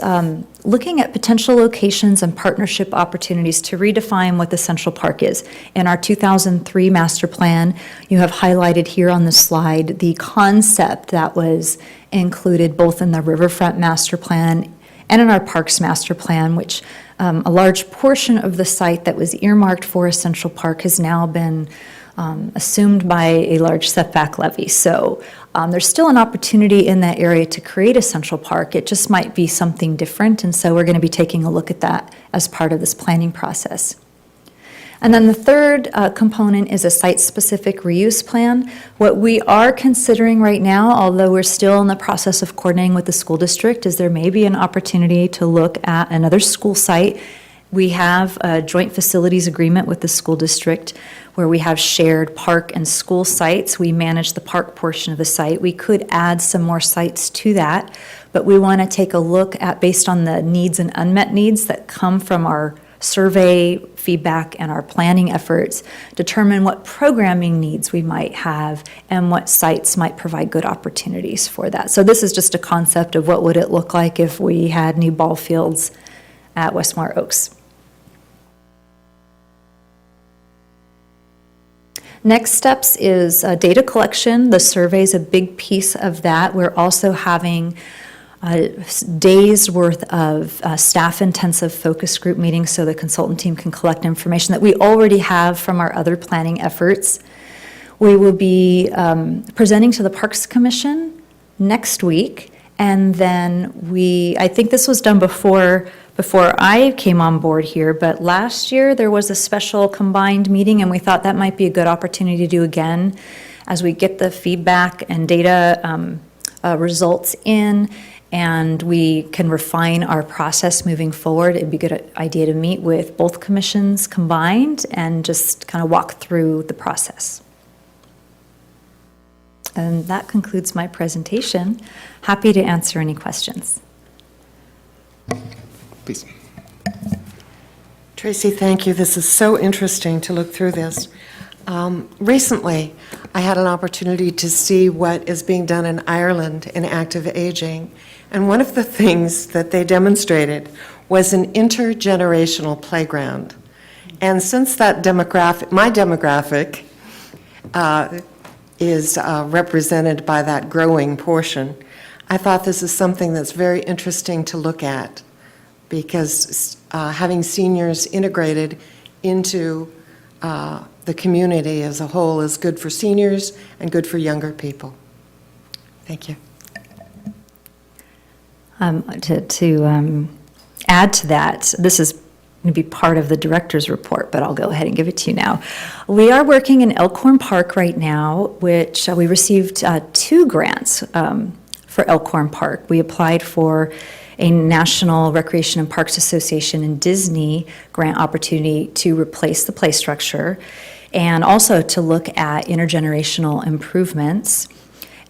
looking at potential locations and partnership opportunities to redefine what the Central Park is. In our 2003 master plan, you have highlighted here on the slide the concept that was included both in the Riverfront Master Plan and in our Parks Master Plan, which a large portion of the site that was earmarked for a Central Park has now been assumed by a large setback levy. So there's still an opportunity in that area to create a central park. It just might be something different, and so we're going to be taking a look at that as part of this planning process. And then the third component is a site-specific reuse plan. What we are considering right now, although we're still in the process of coordinating with the school district, is there may be an opportunity to look at another school site. We have a joint facilities agreement with the school district where we have shared park and school sites. We manage the park portion of the site. We could add some more sites to that, but we want to take a look at, based on the needs and unmet needs that come from our survey feedback and our planning efforts, determine what programming needs we might have and what sites might provide good opportunities for that. So this is just a concept of what would it look like if we had new ball fields at Westmore Oaks. Next steps is data collection. The survey is a big piece of that. We're also having days worth of staff-intensive focus group meetings so the consultant team can collect information that we already have from our other planning efforts. We will be presenting to the Parks Commission next week, and then I think this was done before I came on board here, but last year there was a special combined meeting, and we thought that might be a good opportunity to do again as we get the feedback and data results in, and we can refine our process moving forward. It'd be a good idea to meet with both commissions combined and just kind of walk through the process. And that concludes my presentation. Happy to answer any questions. Please. Tracy, thank you. This is so interesting to look through this. Recently, I had an opportunity to see what is being done in Ireland in active aging, and one of the things that they demonstrated was an intergenerational playground. And since that demographic, my demographic, is represented by that growing portion, I thought this is something that's very interesting to look at, because having seniors integrated into the community as a whole is good for seniors and good for younger people. Thank you. To add to that, this is going to be part of the director's report, but I'll go ahead and give it to you now. We are working in Elkhorn Park right now, which we received 2 grants for Elkhorn Park. We applied for a National Recreation and Parks Association and Disney grant opportunity to replace the play structure and also to look at intergenerational improvements.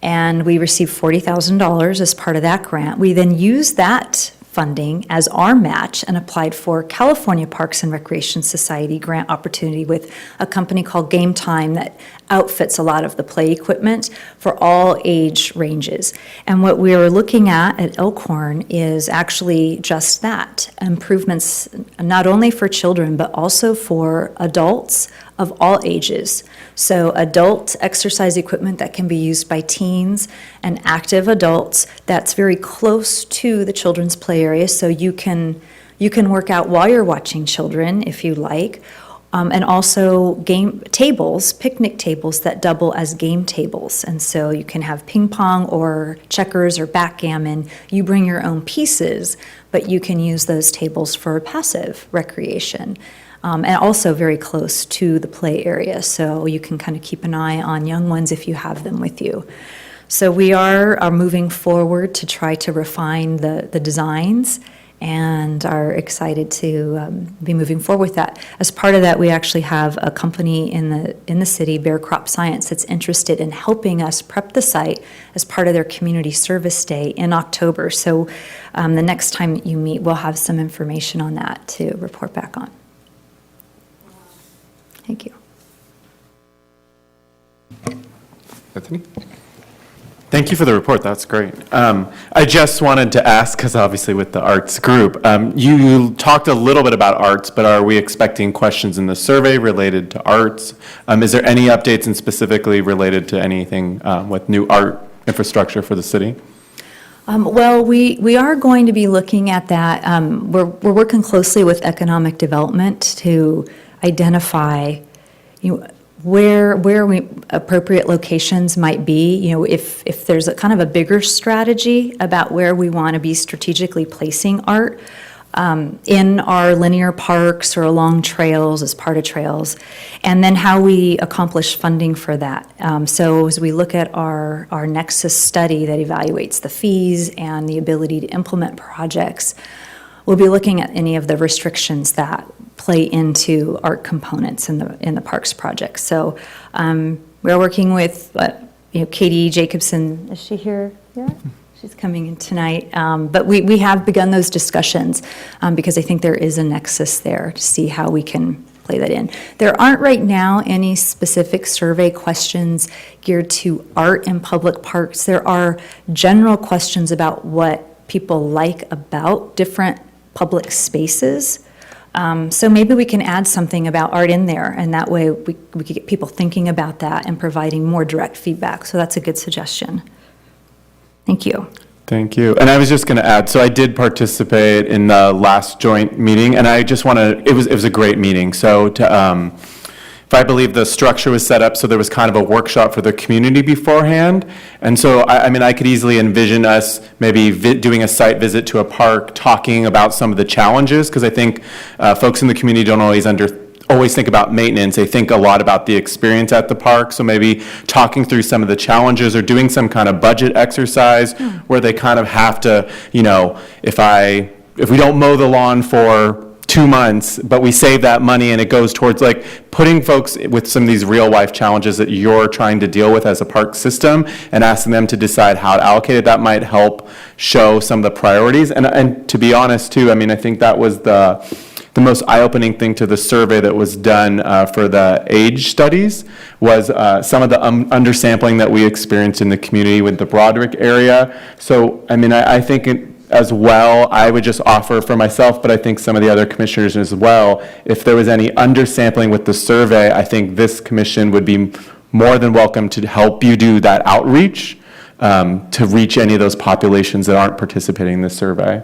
And we received $40,000 as part of that grant. We then used that funding as our match and applied for California Parks and Recreation Society grant opportunity with a company called Game Time that outfits a lot of the play equipment for all age ranges. And what we were looking at Elkhorn is actually just that, improvements not only for children but also for adults of all ages. So adult exercise equipment that can be used by teens and active adults that's very close to the children's play area, so you can work out while you're watching children if you like. And also game tables, picnic tables that double as game tables. And so you can have ping pong or checkers or backgammon. You bring your own pieces, but you can use those tables for passive recreation. And also very close to the play area, so you can kind of keep an eye on young ones if you have them with you. So we are moving forward to try to refine the designs, and are excited to be moving forward with that. As part of that, we actually have a company in the city, Bear Crop Science, that's interested in helping us prep the site as part of their community service day in October. So the next time you meet, we'll have some information on that to report back on. Thank you. Anthony? Thank you for the report, that's great. I just wanted to ask, because obviously with the arts group, you talked a little bit about arts, but are we expecting questions in the survey related to arts? Is there any updates and specifically related to anything with new art infrastructure for the city? Well, we are going to be looking at that. We're working closely with economic development to identify, where we appropriate locations might be. If there's a kind of a bigger strategy about where we want to be strategically placing art in our linear parks or along trails as part of trails, and then how we accomplish funding for that. So as we look at our Nexus study that evaluates the fees and the ability to implement projects, we'll be looking at any of the restrictions that play into art components in the parks project. So we're working with Katie Jacobson. Is she here? Yeah, she's coming in tonight. But we have begun those discussions because I think there is a nexus there to see how we can play that in. There aren't right now any specific survey questions geared to art in public parks. There are general questions about what people like about different public spaces. So maybe we can add something about art in there, and that way we could get people thinking about that and providing more direct feedback. So that's a good suggestion. Thank you. Thank you. And I was just going to add, so I did participate in the last joint meeting, and I just want to, it was a great meeting. So if I believe the structure was set up so there was kind of a workshop for the community beforehand. And so, I could easily envision us maybe doing a site visit to a park, talking about some of the challenges, because I think folks in the community don't always think about maintenance. They think a lot about the experience at the park. So maybe talking through some of the challenges or doing some kind of budget exercise where they kind of have to, if we don't mow the lawn for 2 months, but we save that money and it goes towards putting folks with some of these real life challenges that you're trying to deal with as a park system and asking them to decide how to allocate it. That might help show some of the priorities. And to be honest too, I think that was the most eye-opening thing to the survey that was done for the age studies was some of the undersampling that we experienced in the community with the Broderick area. So, I think as well, I would just offer for myself, but I think some of the other commissioners as well, if there was any undersampling with the survey, I think this commission would be more than welcome to help you do that outreach to reach any of those populations that aren't participating in this survey.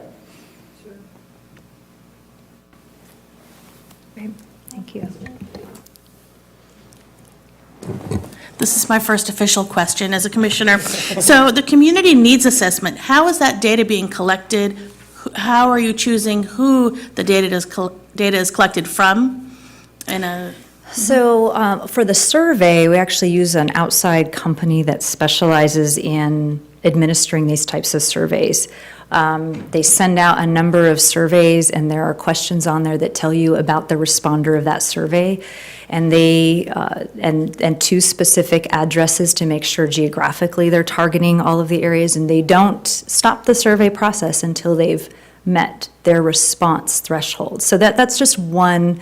Great. Thank you. This is my first official question as a commissioner. So the community needs assessment, how is that data being collected? How are you choosing who the data is collected from? So for the survey, we actually use an outside company that specializes in administering these types of surveys. They send out a number of surveys, and there are questions on there that tell you about the responder of that survey, and and 2 specific addresses to make sure geographically they're targeting all of the areas, and they don't stop the survey process until they've met their response threshold. So that's just one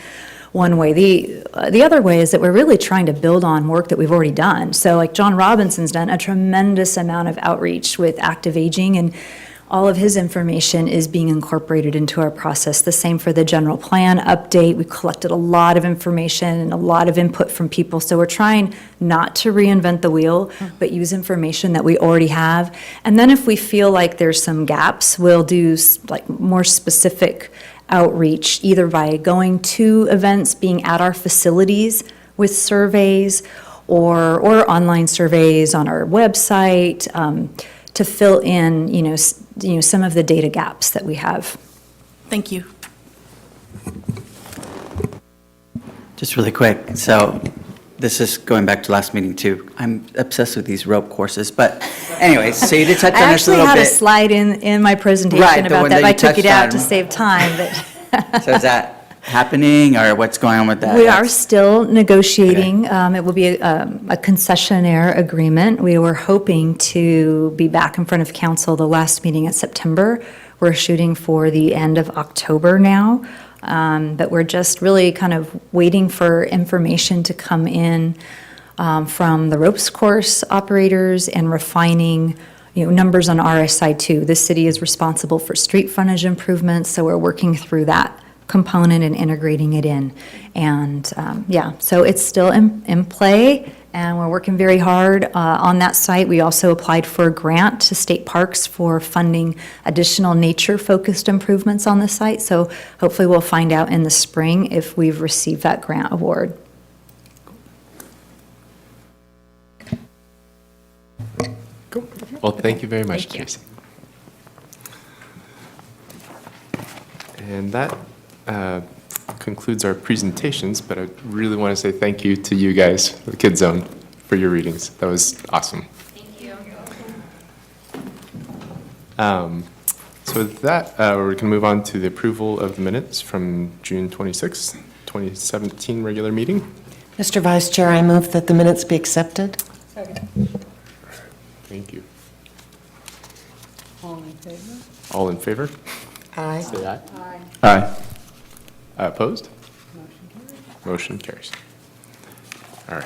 way. The other way is that we're really trying to build on work that we've already done. So like John Robinson's done a tremendous amount of outreach with active aging, and all of his information is being incorporated into our process. The same for the general plan update. We collected a lot of information and a lot of input from people. So we're trying not to reinvent the wheel, but use information that we already have. And then if we feel like there's some gaps, we'll do more specific outreach, either by going to events, being at our facilities with surveys, or online surveys on our website, to fill in, some of the data gaps that we have. Thank you. Just really quick, so this is going back to last meeting too. I'm obsessed with these rope courses, but anyways, so you did touch on this a little bit. I actually had a slide in my presentation Right, the about one that. that I you took it touched out on. to save time, but. So is that happening, or what's going on with that? We are still negotiating. It will be a concessionaire agreement. We were hoping to be back in front of council the last meeting in September. We're shooting for the end of October now, but we're just really kind of waiting for information to come in from the ropes course operators and refining numbers on our side too. The city is responsible for street frontage improvements, so we're working through that component and integrating it in. And so it's still in play, and we're working very hard on that site. We also applied for a grant to state parks for funding additional nature-focused improvements on the site. So hopefully we'll find out in the spring if we've received that grant award. Cool. Well, thank you very much, Tracy. And that concludes our presentations, but I really want to say thank you to you guys, the Kids Zone, for your readings. That was awesome. Thank you. So with that, we're going to move on to the approval of the minutes from June 26th, 2017 regular meeting. Mr. Vice Chair, I move that the minutes be accepted. Thank you. All in favor? All in favor? Aye. Say aye. Aye. Opposed? Motion carries. All right.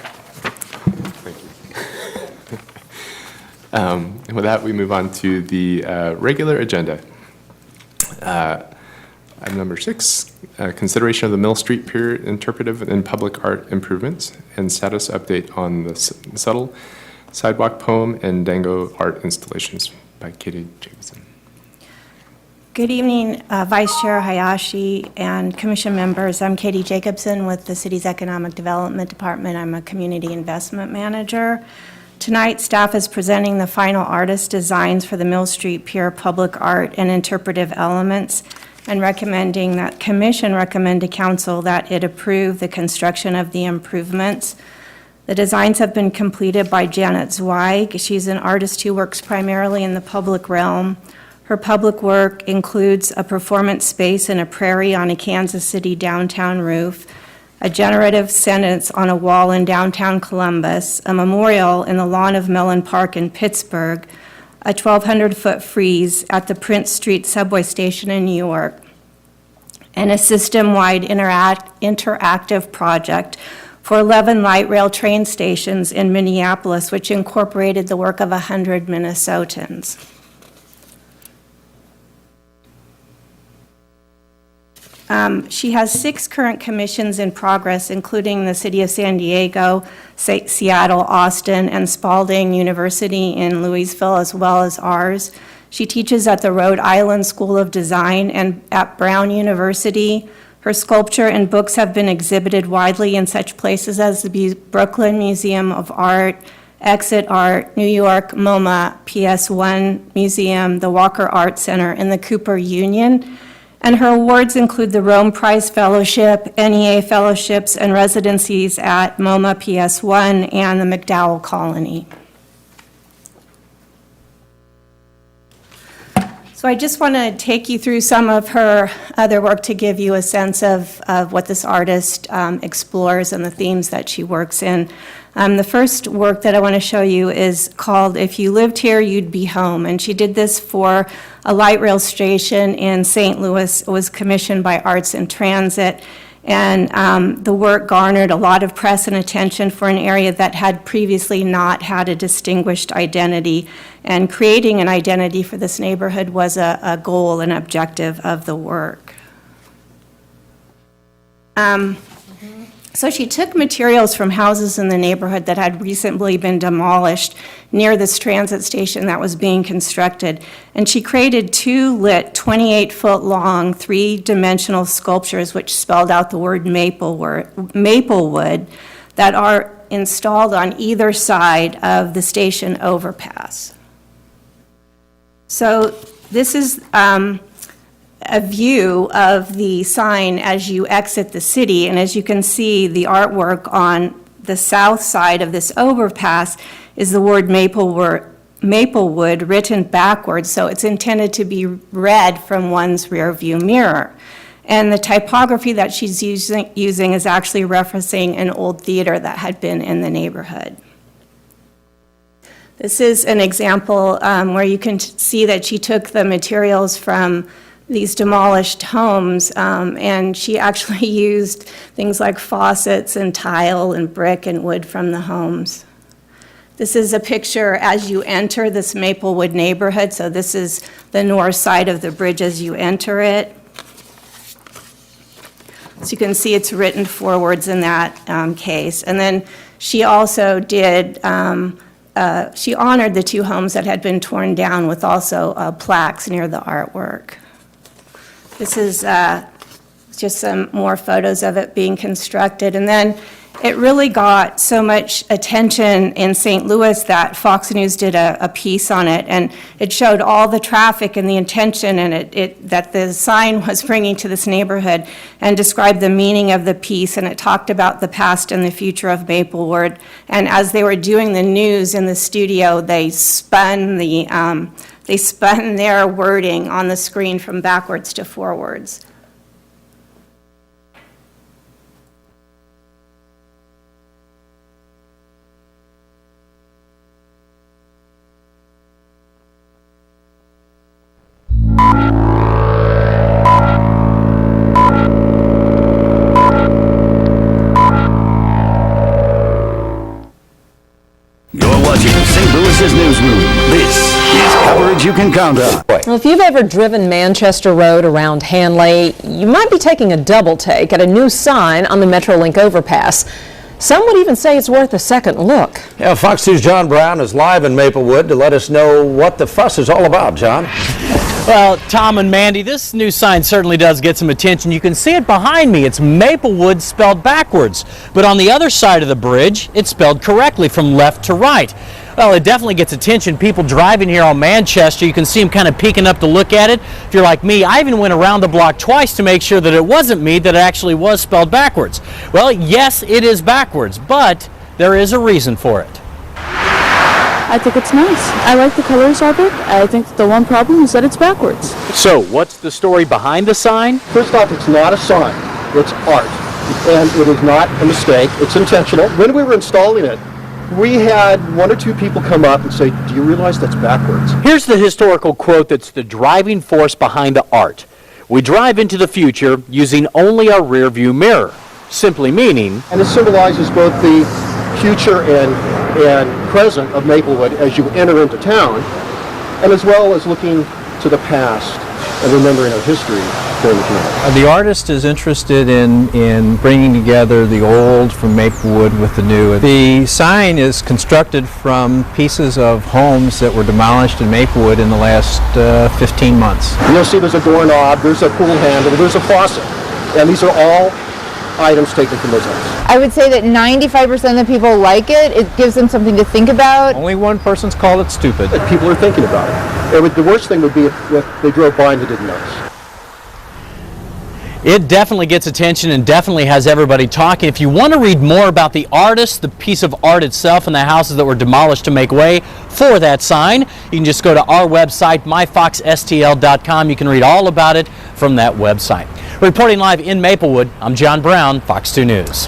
Thank you. And with that, we move on to the regular agenda. Item number 6, consideration of the Mill Street Pier interpretive and public art improvements and status update on the subtle sidewalk poem and Dango art installations by Katie Jacobson. Good evening, Vice Chair Hayashi and Commission members. I'm Katie Jacobson with the City's Economic Development Department. I'm a Community Investment Manager. Tonight, staff is presenting the final artist designs for the Mill Street Pier public art and interpretive elements and recommending that Commission recommend to Council that it approve the construction of the improvements. The designs have been completed by Janet Zweig. She's an artist who works primarily in the public realm. Her public work includes a performance space in a prairie on a Kansas City downtown roof, a generative sentence on a wall in downtown Columbus, a memorial in the lawn of Mellon Park in Pittsburgh, a 1,200-foot frieze at the Prince Street subway station in New York, and a system-wide interactive project for 11 light rail train stations in Minneapolis, which incorporated the work of 100 Minnesotans. She has 6 current commissions in progress, including the City of San Diego, Seattle, Austin, and Spalding University in Louisville, as well as ours. She teaches at the Rhode Island School of Design and at Brown University. Her sculpture and books have been exhibited widely in such places as the Brooklyn Museum of Art, Exit Art, New York MoMA, PS1 Museum, the Walker Art Center, and the Cooper Union. And her awards include the Rome Prize Fellowship, NEA Fellowships, and residencies at MoMA PS1 and the McDowell Colony. So I just want to take you through some of her other work to give you a sense of what this artist explores and the themes that she works in. The first work that I want to show you is called If You Lived Here, You'd Be Home. And she did this for a light rail station in St. Louis. It was commissioned by Arts and Transit. And the work garnered a lot of press and attention for an area that had previously not had a distinguished identity. And creating an identity for this neighborhood was a goal and objective of the work. So she took materials from houses in the neighborhood that had recently been demolished near this transit station that was being constructed, and she created two lit 28-foot-long, three-dimensional sculptures which spelled out the word Maplewood that are installed on either side of the station overpass. So this is a view of the sign as you exit the city, and as you can see, the artwork on the south side of this overpass is the word Maplewood written backwards, so it's intended to be read from one's rear view mirror. And the typography that she's using is actually referencing an old theater that had been in the neighborhood. This is an example where you can see that she took the materials from these demolished homes, and she actually used things like faucets and tile and brick and wood from the homes. This is a picture as you enter this Maplewood neighborhood, so this is the north side of the bridge as you enter it. So you can see it's written forwards in that case. And then she also did, she honored the two homes that had been torn down with also plaques near the artwork. This is just some more photos of it being constructed. And then it really got so much attention in St. Louis that Fox News did a piece on it, and it showed all the traffic and the intention and that the sign was bringing to this neighborhood, and described the meaning of the piece, and it talked about the past and the future of Maplewood. And as they were doing the news in the studio, they spun their wording on the screen from backwards to forwards. You're watching St. Louis's Newsroom. This is coverage you can count on. Well, if you've ever driven Manchester Road around Hanley, you might be taking a double take at a new sign on the Metrolink overpass. Some would even say it's worth a second look. Yeah, Fox 2's John Brown is live in Maplewood to let us know what the fuss is all about. John? Well, Tom and Mandy, this new sign certainly does get some attention. You can see it behind me. It's Maplewood spelled backwards. But on the other side of the bridge, it's spelled correctly from left to right. Well, it definitely gets attention. People driving here on Manchester, you can see them kind of peeking up to look at it. If you're like me, I even went around the block twice to make sure that it wasn't me, that it actually was spelled backwards. Well, yes, it is backwards, but there is a reason for it. I think it's nice. I like the colors of it. I think the one problem is that it's backwards. So, what's the story behind the sign? First off, it's not a sign, it's art. And it is not a mistake, it's intentional. When we were installing it, we had one or two people come up and say, "Do you realize that's backwards?" Here's the historical quote that's the driving force behind the art. We drive into the future using only our rear view mirror. Simply meaning... And it symbolizes both the future and present of Maplewood as you enter into town, and as well as looking to the past and remembering our history during the community. The artist is interested in bringing together the old from Maplewood with the new. The sign is constructed from pieces of homes that were demolished in Maplewood in the last 15 months. You'll see there's a doorknob, there's a pool handle, there's a faucet, and these are all items taken from those homes. I would say that 95% of the people like it. It gives them something to think about. Only one person's called it stupid. People are thinking about it. The worst thing would be if they drove by and they didn't notice. It definitely gets attention and definitely has everybody talking. If you want to read more about the artist, the piece of art itself, and the houses that were demolished to make way for that sign, you can just go to our website, myfoxstl.com. You can read all about it from that website. Reporting live in Maplewood, I'm John Brown, Fox 2 News.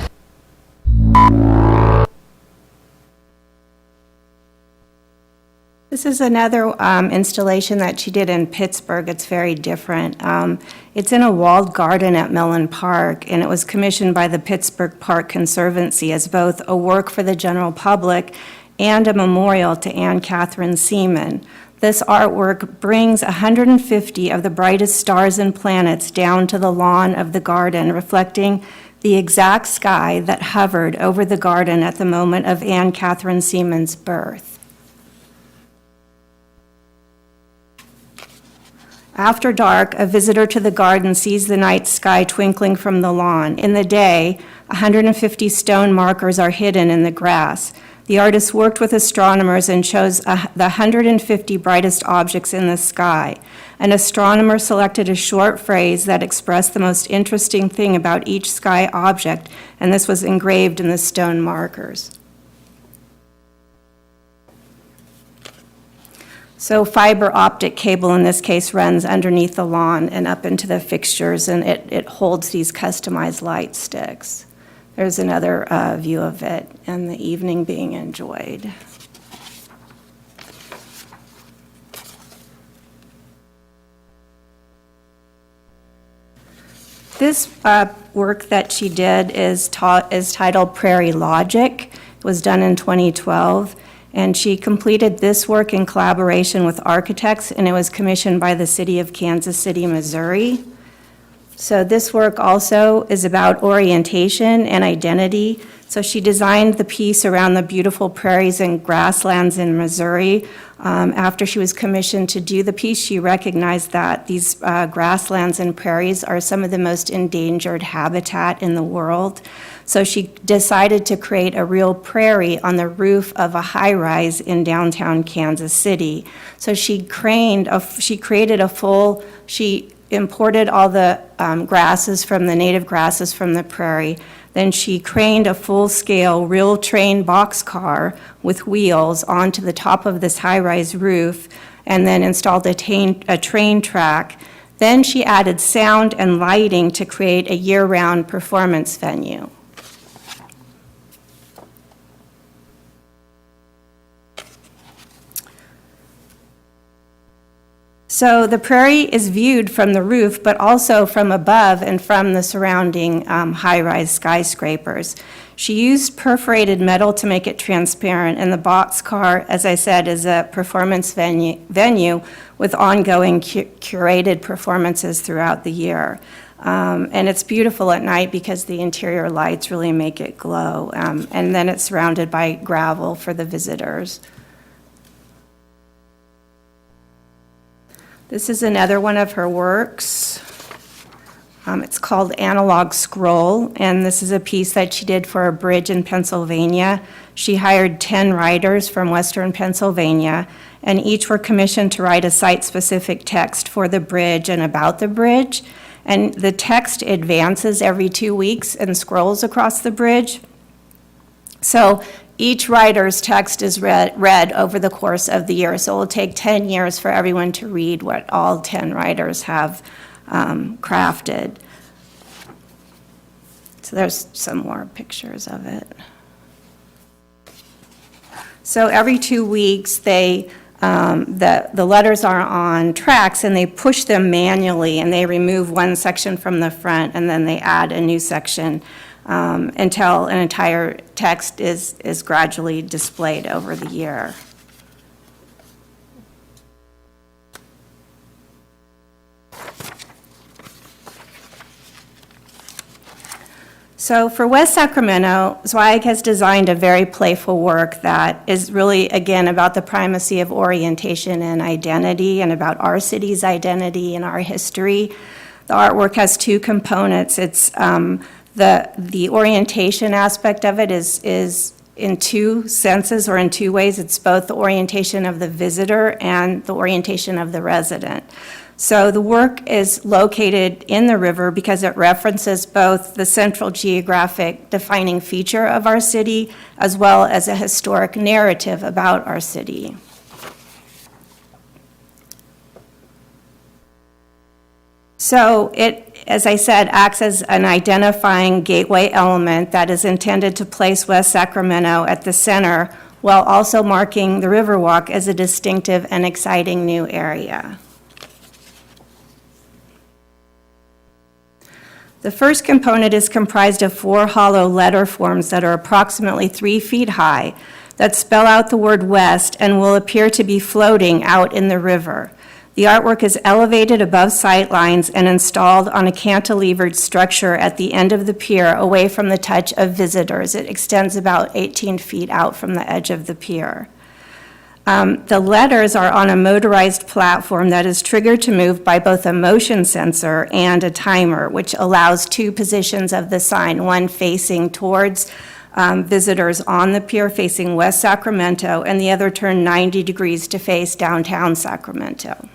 This is another installation that she did in Pittsburgh. It's very different. It's in a walled garden at Mellon Park, and it was commissioned by the Pittsburgh Park Conservancy as both a work for the general public and a memorial to Anne Catherine Seaman. This artwork brings 150 of the brightest stars and planets down to the lawn of the garden, reflecting the exact sky that hovered over the garden at the moment of Anne Catherine Seaman's birth. After dark, a visitor to the garden sees the night sky twinkling from the lawn. In the day, 150 stone markers are hidden in the grass. The artist worked with astronomers and chose the 150 brightest objects in the sky. An astronomer selected a short phrase that expressed the most interesting thing about each sky object, and this was engraved in the stone markers. So fiber optic cable in this case runs underneath the lawn and up into the fixtures, and it holds these customized light sticks. There's another view of it and the evening being enjoyed. This work that she did is titled Prairie Logic. It was done in 2012. And she completed this work in collaboration with architects, and it was commissioned by the city of Kansas City, Missouri. So this work also is about orientation and identity. So she designed the piece around the beautiful prairies and grasslands in Missouri. After she was commissioned to do the piece, she recognized that these grasslands and prairies are some of the most endangered habitat in the world. So she decided to create a real prairie on the roof of a high-rise in downtown Kansas City. So she imported all the grasses from the native grasses from the prairie. Then she craned a full-scale, real train boxcar with wheels onto the top of this high-rise roof, and then installed a train track. Then she added sound and lighting to create a year-round performance venue. So the prairie is viewed from the roof, but also from above and from the surrounding high-rise skyscrapers. She used perforated metal to make it transparent, and the boxcar, as I said, is a performance venue with ongoing curated performances throughout the year. And it's beautiful at night because the interior lights really make it glow, and then it's surrounded by gravel for the visitors. This is another one of her works. It's called Analog Scroll, and this is a piece that she did for a bridge in Pennsylvania. She hired 10 writers from Western Pennsylvania, and each were commissioned to write a site-specific text for the bridge and about the bridge. And the text advances every 2 weeks and scrolls across the bridge. So each writer's text is read over the course of the year. So it will take 10 years for everyone to read what all 10 writers have crafted. So there's some more pictures of it. So every 2 weeks, the letters are on tracks, and they push them manually, and they remove one section from the front, and then they add a new section until an entire text is gradually displayed over the year. So for West Sacramento, Zweig has designed a very playful work that is really, again, about the primacy of orientation and identity, and about our city's identity and our history. The artwork has two components. It's the orientation aspect of it is in two senses, or in two ways. It's both the orientation of the visitor and the orientation of the resident. So the work is located in the river because it references both the central geographic defining feature of our city as well as a historic narrative about our city. So it, as I said, acts as an identifying gateway element that is intended to place West Sacramento at the center while also marking the Riverwalk as a distinctive and exciting new area. The first component is comprised of 4 hollow letter forms that are approximately 3 feet high that spell out the word west and will appear to be floating out in the river. The artwork is elevated above sight lines and installed on a cantilevered structure at the end of the pier away from the touch of visitors. It extends about 18 feet out from the edge of the pier. The letters are on a motorized platform that is triggered to move by both a motion sensor and a timer, which allows two positions of the sign, one facing towards visitors on the pier facing West Sacramento, and the other turned 90 degrees to face downtown Sacramento.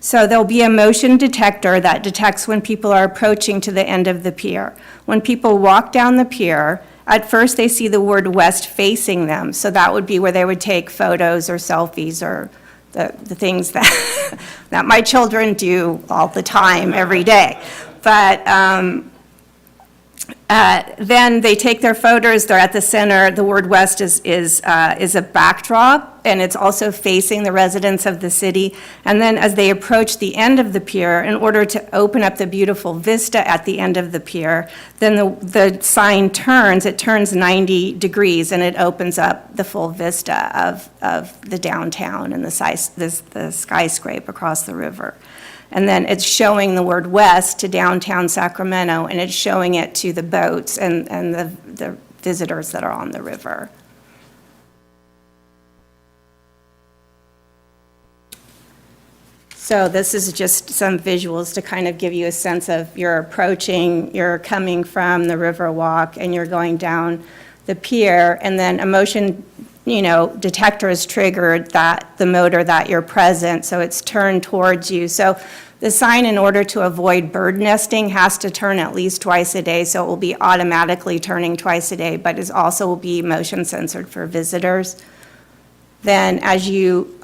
So there'll be a motion detector that detects when people are approaching to the end of the pier. When people walk down the pier, at first they see the word West facing them, so that would be where they would take photos or selfies or the things that, that my children do all the time, every day. But then they take their photos, they're at the center, the word West is a backdrop, and it's also facing the residents of the city. And then as they approach the end of the pier, in order to open up the beautiful vista at the end of the pier, then the sign turns, it turns 90 degrees, and it opens up the full vista of the downtown and the skyscraper across the river. And then it's showing the word West to downtown Sacramento, and it's showing it to the boats and the visitors that are on the river. So this is just some visuals to kind of give you a sense of you're approaching, you're coming from the river walk, and you're going down the pier, and then a motion detector is triggered that the motor that you're present, so it's turned towards you. So the sign, in order to avoid bird nesting, has to turn at least twice a day, so it will be automatically turning twice a day, but it also will be motion censored for visitors. Then as you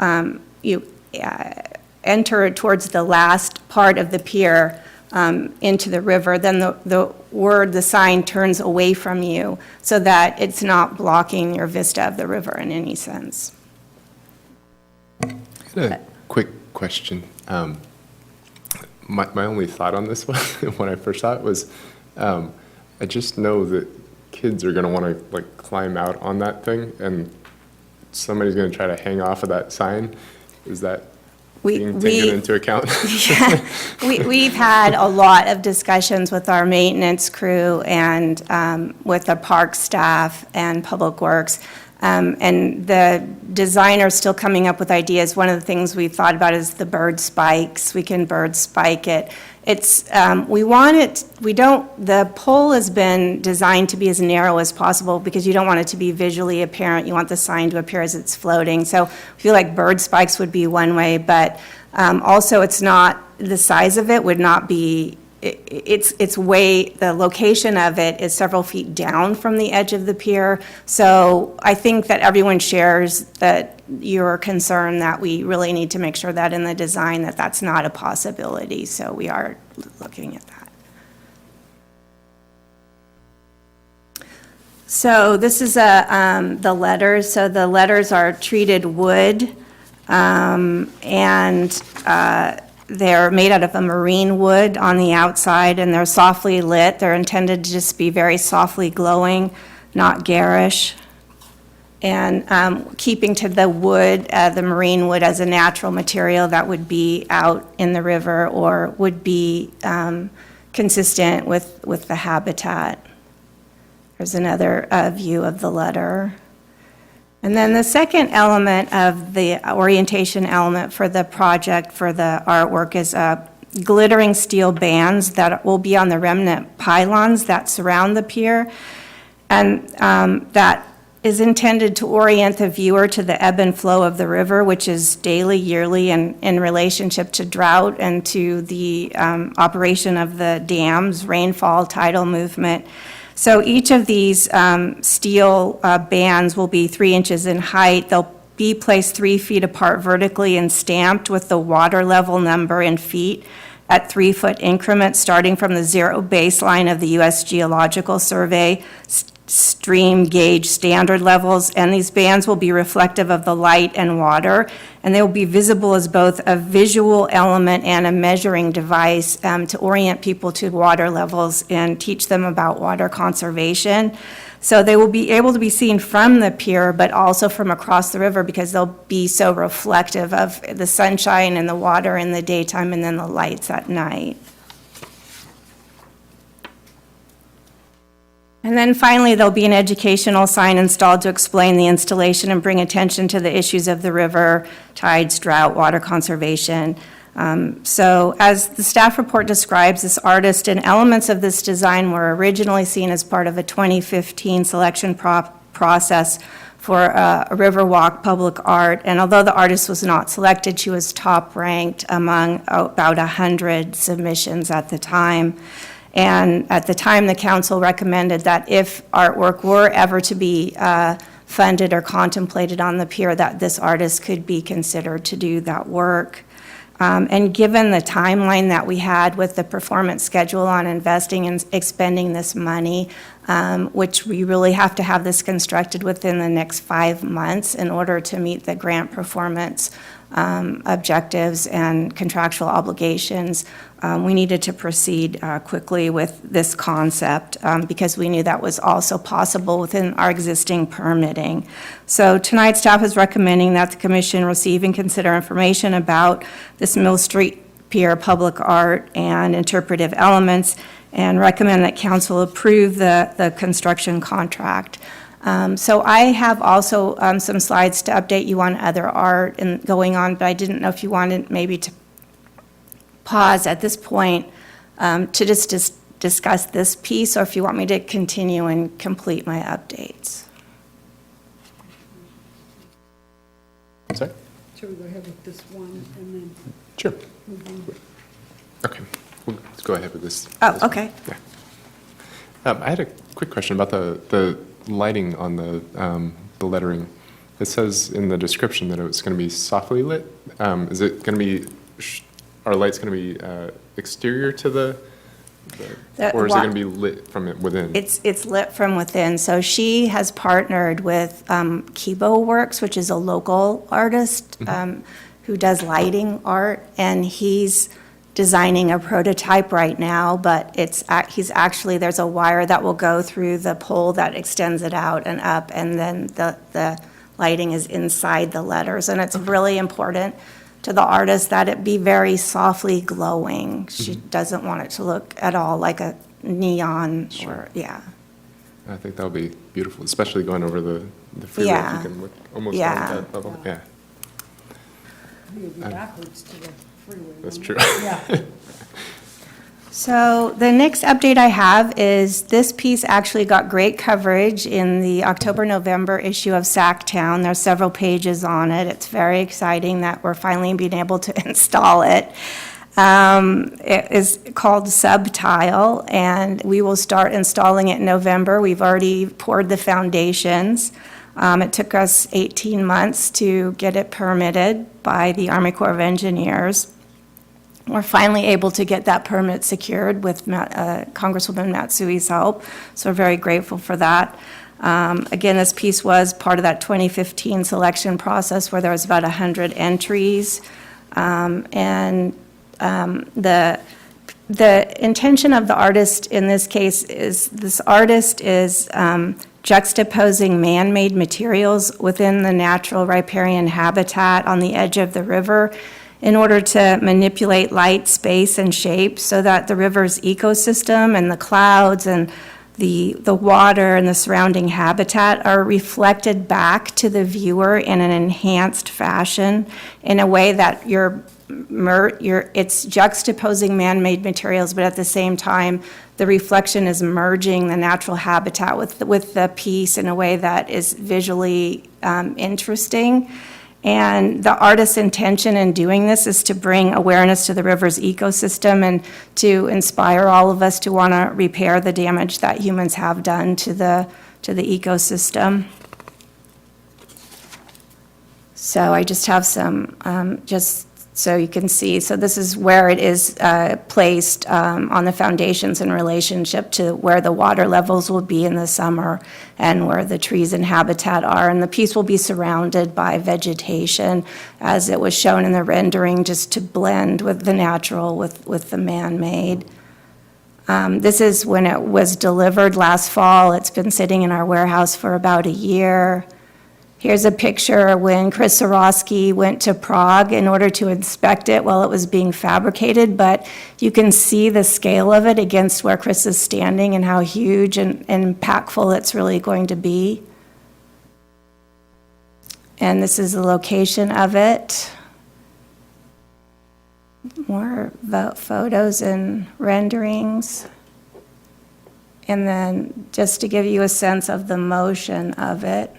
enter towards the last part of the pier into the river, then the sign turns away from you so that it's not blocking your vista of the river in any sense. I had a quick question. My only thought on this one, when I first saw it, was I just know that kids are going to want to climb out on that thing, and somebody's going to try to hang off of that sign. Is that being taken into account? Yeah, we've had a lot of discussions with our maintenance crew and with the park staff and Public Works. And the designer's still coming up with ideas. One of the things we've thought about is the bird spikes. We can bird spike it. The pole has been designed to be as narrow as possible because you don't want it to be visually apparent. You want the sign to appear as it's floating. So I feel like bird spikes would be one way, but also it's not, the size of it would not be, the location of it is several feet down from the edge of the pier. So I think that everyone shares that your concern that we really need to make sure that in the design that that's not a possibility. So we are looking at that. So this is the letters. So the letters are treated wood, and they're made out of a marine wood on the outside, and they're softly lit. They're intended to just be very softly glowing, not garish. And keeping to the wood, the marine wood as a natural material that would be out in the river or would be consistent with the habitat. There's another view of the letter. And then the second element of the orientation element for the project, for the artwork, is glittering steel bands that will be on the remnant pylons that surround the pier. And that is intended to orient the viewer to the ebb and flow of the river, which is daily, yearly, and in relationship to drought and to the operation of the dams, rainfall, tidal movement. So each of these steel bands will be 3 inches in height. They'll be placed 3 feet apart vertically and stamped with the water level number in feet at 3-foot increments starting from the zero baseline of the U.S. Geological Survey, stream gauge standard levels, and these bands will be reflective of the light and water, and they will be visible as both a visual element and a measuring device to orient people to water levels and teach them about water conservation. So they will be able to be seen from the pier, but also from across the river, because they'll be so reflective of the sunshine and the water in the daytime and then the lights at night. And then finally, there'll be an educational sign installed to explain the installation and bring attention to the issues of the river, tides, drought, water conservation. So as the staff report describes, this artist and elements of this design were originally seen as part of a 2015 selection process for a Riverwalk public art. And although the artist was not selected, she was top ranked among about 100 submissions at the time. And at the time, the council recommended that if artwork were ever to be funded or contemplated on the pier, that this artist could be considered to do that work. And given the timeline that we had with the performance schedule on investing and expending this money, which we really have to have this constructed within the next 5 months in order to meet the grant performance objectives and contractual obligations, we needed to proceed quickly with this concept because we knew that was also possible within our existing permitting. So tonight, staff is recommending that the commission receive and consider information about this Mill Street Pier public art and interpretive elements, and recommend that council approve the construction contract. So I have also some slides to update you on other art and going on, but I didn't know if you wanted maybe to pause at this point to just discuss this piece, or if you want me to continue and complete my updates. Sorry? Should we go ahead with this one and then? Sure. move on? Okay, let's go ahead with this. Oh, okay. Yeah. I had a quick question about the lighting on the lettering. It says in the description that it's going to be softly lit. Is it going to be, are lights going to be exterior to the or is it going to be lit from within? It's lit from within. So she has partnered with Kibo Works, which is a local artist who does lighting art, and he's designing a prototype right now, but he's actually, there's a wire that will go through the pole that extends it out and up, and then the lighting is inside the letters. And it's really important to the artist that it be very softly glowing. She doesn't want it to look at all like a neon or, yeah. I think that'll be beautiful, especially going over the freeway. Yeah. You can look almost Yeah. down at that level. Yeah. You'll be backwards to the freeway. That's true. Yeah. So the next update I have is this piece actually got great coverage in the October-November issue of Sacktown. There's several pages on it. It's very exciting that we're finally being able to install it. It is called Subtile, and we will start installing it in November. We've already poured the foundations. It took us 18 months to get it permitted by the Army Corps of Engineers. We're finally able to get that permit secured with Congresswoman Matsui's help, so we're very grateful for that. Again, this piece was part of that 2015 selection process where there was about 100 entries. The intention of the artist in this case is this artist is juxtaposing man-made materials within the natural riparian habitat on the edge of the river in order to manipulate light, space, and shape so that the river's ecosystem and the clouds and the water and the surrounding habitat are reflected back to the viewer in an enhanced fashion in a way that it's juxtaposing man-made materials, but at the same time, the reflection is merging the natural habitat with the piece in a way that is visually interesting. And the artist's intention in doing this is to bring awareness to the river's ecosystem and to inspire all of us to want to repair the damage that humans have done to the ecosystem. So I just have some just So you can see, so this is where it is placed on the foundations in relationship to where the water levels will be in the summer and where the trees and habitat are. And the piece will be surrounded by vegetation, as it was shown in the rendering, just to blend with the natural with the man-made. This is when it was delivered last fall. It's been sitting in our warehouse for about a year. Here's a picture when Chris Sorosky went to Prague in order to inspect it while it was being fabricated, but you can see the scale of it against where Chris is standing and how huge and impactful it's really going to be. And this is the location of it. More photos and renderings. And then just to give you a sense of the motion of it.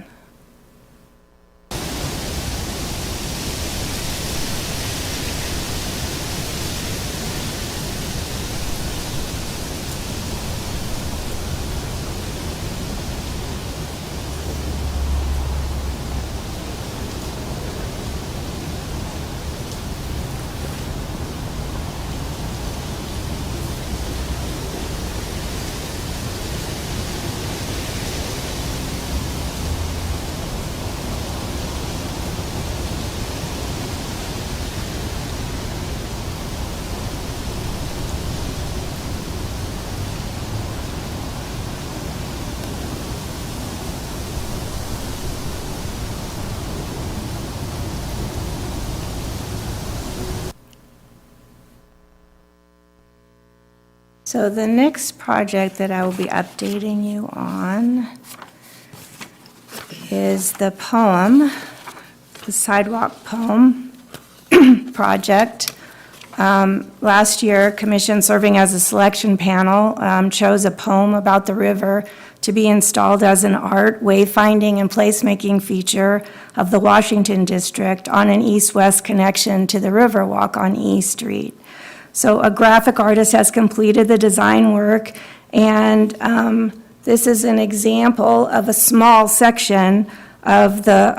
So the next project that I will be updating you on is the poem, the Sidewalk Poem project. Last year, Commission, serving as a selection panel, chose a poem about the river to be installed as an art, wayfinding, and placemaking feature of the Washington District on an east-west connection to the Riverwalk on E Street. So a graphic artist has completed the design work, and this is an example of a small section of the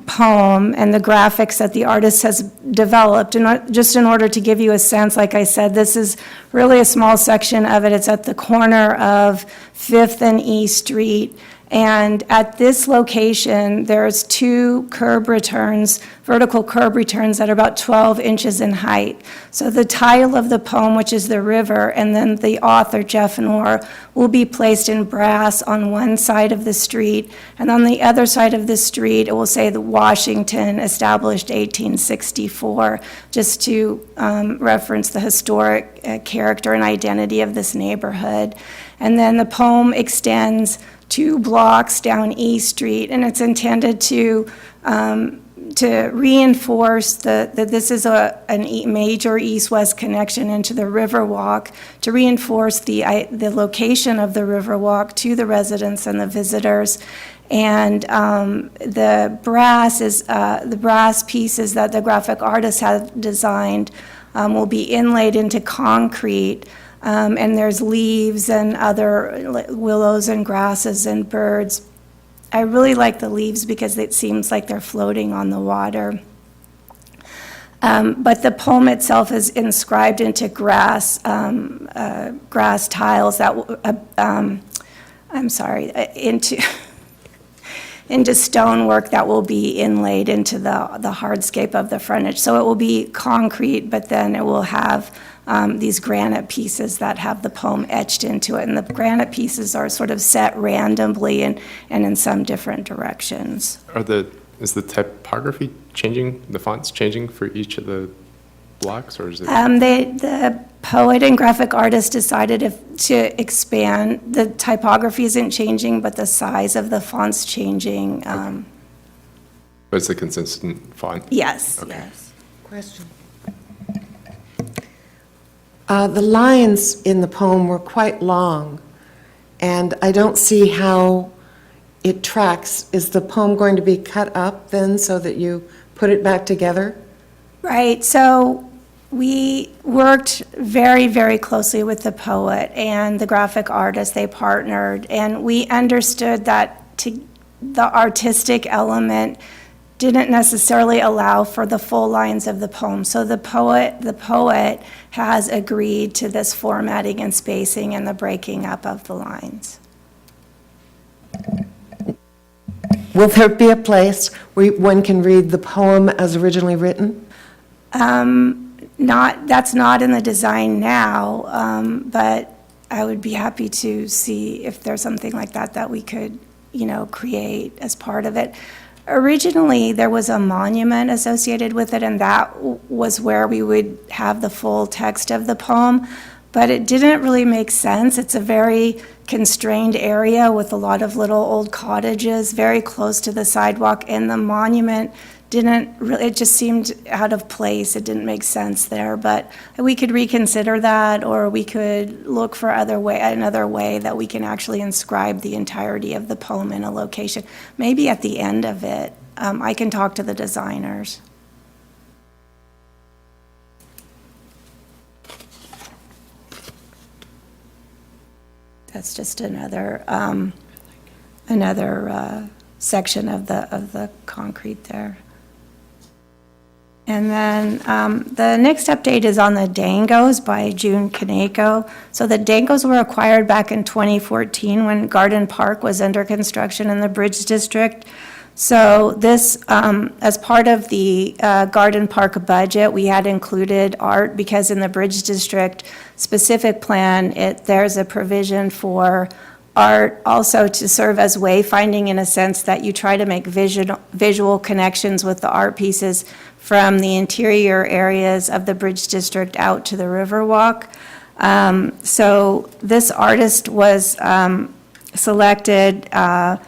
poem and the graphics that the artist has developed. And just in order to give you a sense, like I said, this is really a small section of it. It's at the corner of 5th and E Street. And at this location, there's 2 curb returns, vertical curb returns that are about 12 inches in height. So the title of the poem, which is the river, and then the author, Jeff Noor, will be placed in brass on one side of the street. And on the other side of the street, it will say the Washington, established 1864, just to reference the historic character and identity of this neighborhood. And then the poem extends 2 blocks down E Street, and it's intended to reinforce that this is a major east-west connection into the Riverwalk, to reinforce the location of the Riverwalk to the residents and the visitors. And the brass pieces that the graphic artist has designed will be inlaid into concrete. And there's leaves and other willows and grasses and birds. I really like the leaves because it seems like they're floating on the water. But the poem itself is inscribed into grass tiles that, into stonework that will be inlaid into the hardscape of the frontage. So it will be concrete, but then it will have these granite pieces that have the poem etched into it. And the granite pieces are sort of set randomly and in some different directions. Is the typography changing, the fonts changing for each of the blocks, or is it? The poet and graphic artist decided to expand. The typography isn't changing, but the size of the font's changing. But it's a consistent font? Yes, okay. yes. Question. The lines in the poem were quite long, and I don't see how it tracks. Is the poem going to be cut up then so that you put it back together? Right, so we worked very, very closely with the poet and the graphic artist. They partnered, and we understood that the artistic element didn't necessarily allow for the full lines of the poem. So the poet has agreed to this formatting and spacing and the breaking up of the lines. Will there be a place where one can read the poem as originally written? That's not in the design now, but I would be happy to see if there's something like that that we could, create as part of it. Originally, there was a monument associated with it, and that was where we would have the full text of the poem, but it didn't really make sense. It's a very constrained area with a lot of little old cottages very close to the sidewalk, and the monument it just seemed out of place. It didn't make sense there, but we could reconsider that, or we could look for another way that we can actually inscribe the entirety of the poem in a location. Maybe at the end of it. I can talk to the designers. That's just another section of the concrete there. And then the next update is on the Dangos by June Kaneko. So the Dangos were acquired back in 2014 when Garden Park was under construction in the Bridge District. So this, as part of the Garden Park budget, we had included art because in the Bridge District specific plan, there's a provision for art also to serve as wayfinding in a sense that you try to make visual connections with the art pieces from the interior areas of the Bridge District out to the Riverwalk. So this artist was selected. A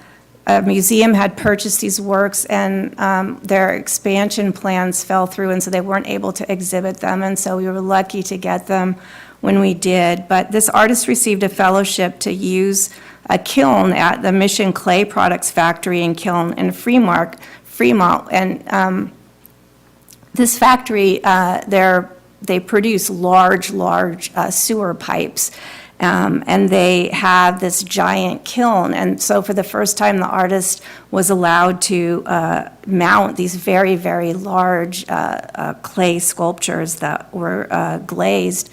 museum had purchased these works, and their expansion plans fell through, and so they weren't able to exhibit them, and so we were lucky to get them when we did. But this artist received a fellowship to use a kiln at the Mission Clay Products Factory and Kiln in Fremont, and this factory, they produce large sewer pipes, and they have this giant kiln. And so for the first time, the artist was allowed to mount these very, very large clay sculptures that were glazed.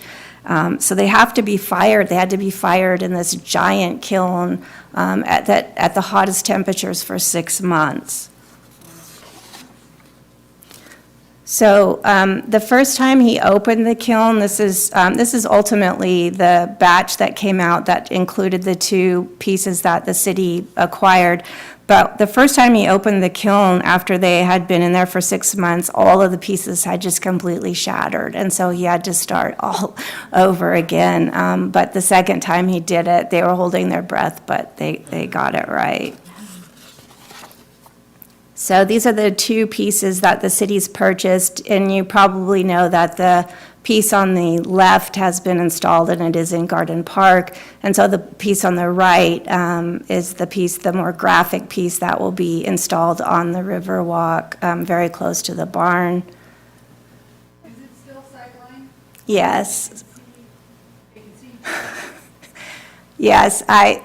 So they have to be fired. They had to be fired in this giant kiln at the hottest temperatures for 6 months. So the first time he opened the kiln, this is ultimately the batch that came out that included the 2 pieces that the city acquired. But the first time he opened the kiln, after they had been in there for 6 months, all of the pieces had just completely shattered. And so he had to start all over again. But the second time he did it, they were holding their breath, but they got it right. So these are the 2 pieces that the city's purchased, and you probably know that the piece on the left has been installed and it is in Garden Park, and so the piece on the right is the more graphic piece that will be installed on the Riverwalk, very close to the barn. Is it still sightline? Yes. Yes, I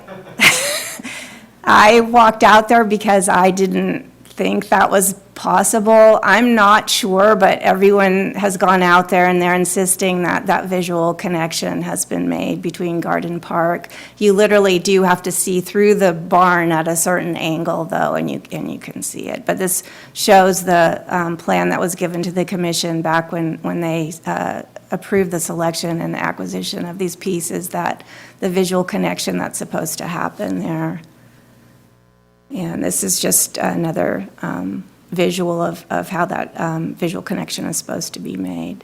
walked out there because I didn't think that was possible. I'm not sure, but everyone has gone out there and they're insisting that that visual connection has been made between Garden Park. You literally do have to see through the barn at a certain angle, though, and you can see it. But this shows the plan that was given to the commission back when they approved the selection and the acquisition of these pieces, that the visual connection that's supposed to happen there. And this is just another visual of how that visual connection is supposed to be made.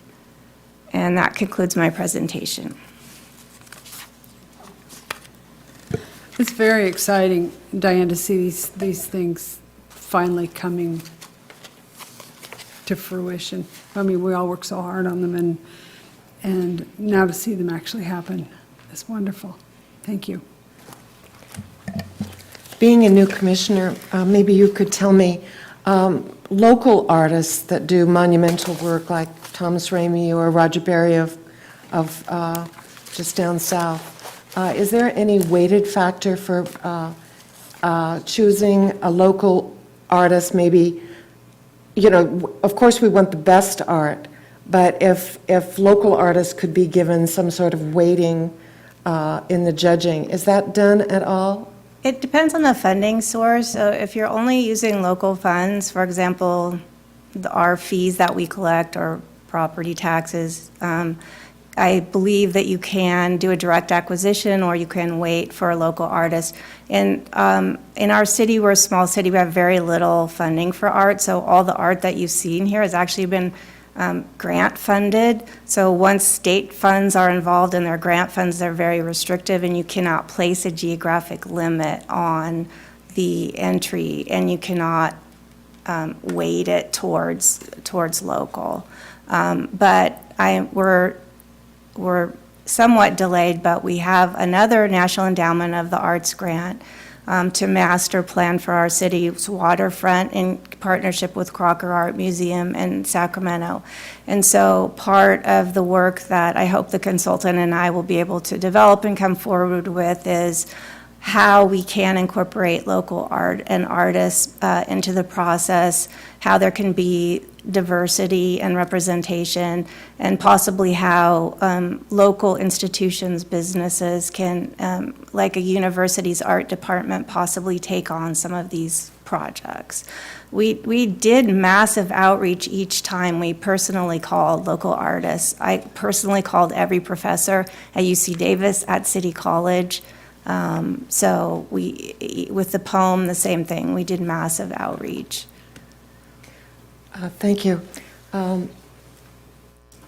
And that concludes my presentation. It's very exciting, Diane, to see these things finally coming to fruition. I mean, we all work so hard on them, and now to see them actually happen is wonderful. Thank you. Being a new commissioner, maybe you could tell me, local artists that do monumental work like Thomas Ramey or Roger Berry of just down south, is there any weighted factor for choosing a local artist, maybe you know, of course, we want the best art, but if local artists could be given some sort of weighting in the judging, is that done at all? It depends on the funding source. So if you're only using local funds, for example, our fees that we collect or property taxes, I believe that you can do a direct acquisition or you can wait for a local artist. And in our city, we're a small city, we have very little funding for art, so all the art that you've seen here has actually been grant funded. So once state funds are involved in their grant funds, they're very restrictive and you cannot place a geographic limit on the entry and you cannot weight it towards local. But we're somewhat delayed, but we have another National Endowment of the Arts grant to master plan for our city's waterfront in partnership with Crocker Art Museum in Sacramento. And so part of the work that I hope the consultant and I will be able to develop and come forward with is how we can incorporate local art and artists into the process, how there can be diversity and representation, and possibly how local institutions, businesses can, like a university's art department, possibly take on some of these projects. We did massive outreach each time we personally called local artists. I personally called every professor at UC Davis, at City College. So with the poem, the same thing. We did massive outreach. Thank you. I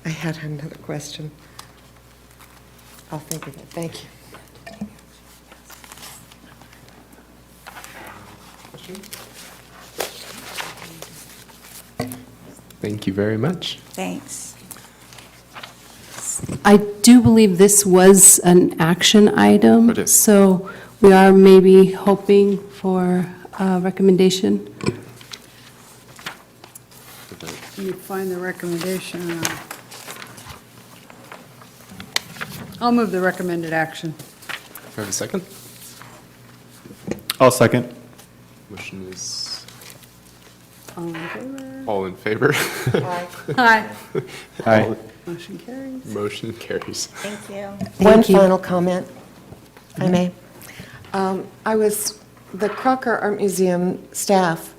had another question. I'll think of it. Thank you. Thank you very much. Thanks. I do believe this was an action item, It is. so we are maybe hoping for a recommendation. Can you find the recommendation? I'll move the recommended action. Do I have a second? I'll second. Motion is All in favor? all in favor? Aye. Aye. Motion carries. Motion carries. Thank you. One final comment, if I may. The Crocker Art Museum staff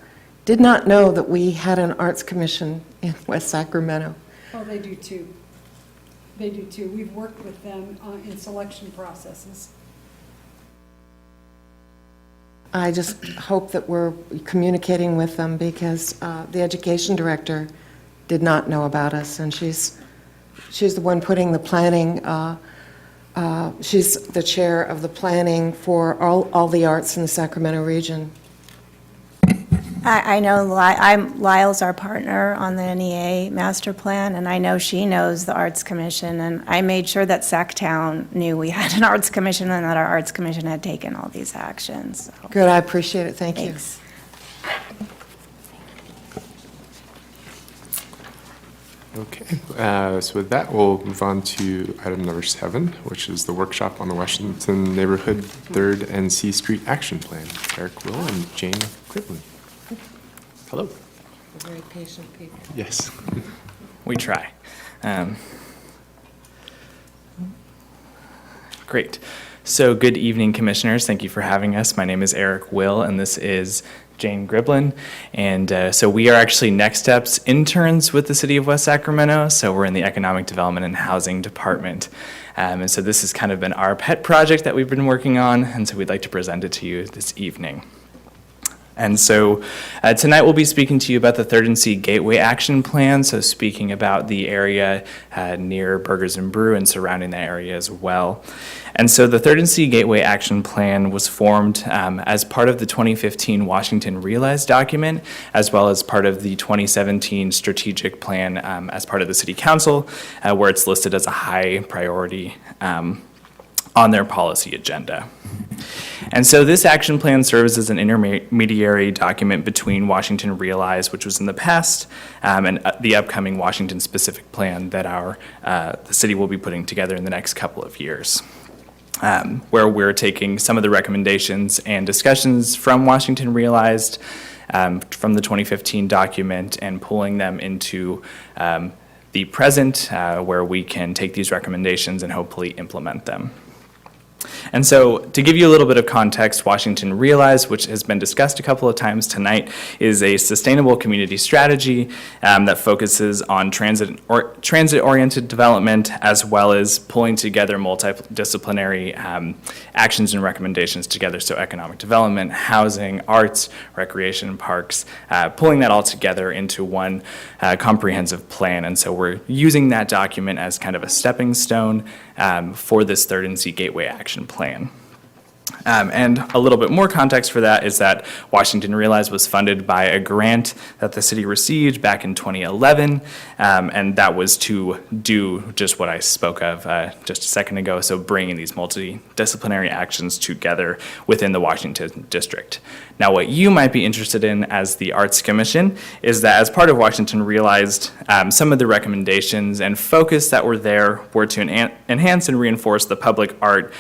did not know that we had an arts commission in West Sacramento. Oh, they do too. They do too. We've worked with them in selection processes. I just hope that we're communicating with them because the education director did not know about us, and she's the one putting the planning, she's the chair of the planning for all the arts in the Sacramento region. I know Lyle's our partner on the NEA master plan, and I know she knows the Arts Commission, and I made sure that Sacktown knew we had an Arts Commission and that our Arts Commission had taken all these actions. So. Good, I appreciate it, thank you. Thanks. Okay, so with that, we'll move on to item number 7, which is the workshop on the Washington Neighborhood 3rd and C Street Action Plan. Eric Will and Jane Criblin. Hello. Very patient people. Yes. We try. Great. So good evening, commissioners. Thank you for having us. My name is Eric Will, and this is Jane Griblin. And so we are actually Next Steps interns with the City of West Sacramento. So we're in the Economic Development and Housing Department. And so this has kind of been our pet project that we've been working on, and so we'd like to present it to you this evening. And so tonight we'll be speaking to you about the 3rd and C Gateway Action Plan, so speaking about the area near Burgers and Brew and surrounding the area as well. And so the 3rd and C Gateway Action Plan was formed as part of the 2015 Washington Realized document, as well as part of the 2017 strategic plan as part of the City Council, where it's listed as a high priority on their policy agenda. And so this action plan serves as an intermediary document between Washington Realized, which was in the past, and the upcoming Washington specific plan that the city will be putting together in the next couple of years, where we're taking some of the recommendations and discussions from Washington Realized, from the 2015 document and pulling them into the present, where we can take these recommendations and hopefully implement them. And so, to give you a little bit of context, Washington Realize, which has been discussed a couple of times tonight, is a sustainable community strategy that focuses on transit-oriented development, as well as pulling together multidisciplinary actions and recommendations together. So economic development, housing, arts, recreation, and parks, pulling that all together into one comprehensive plan. And so we're using that document as kind of a stepping stone for this Third and C Gateway Action Plan. And a little bit more context for that is that Washington Realize was funded by a grant that the city received back in 2011, and that was to do just what I spoke of just a second ago, so bringing these multidisciplinary actions together within the Washington district. Now, what you might be interested in as the Arts Commission is that as part of Washington Realized, some of the recommendations and focus that were there were to enhance and reinforce the public art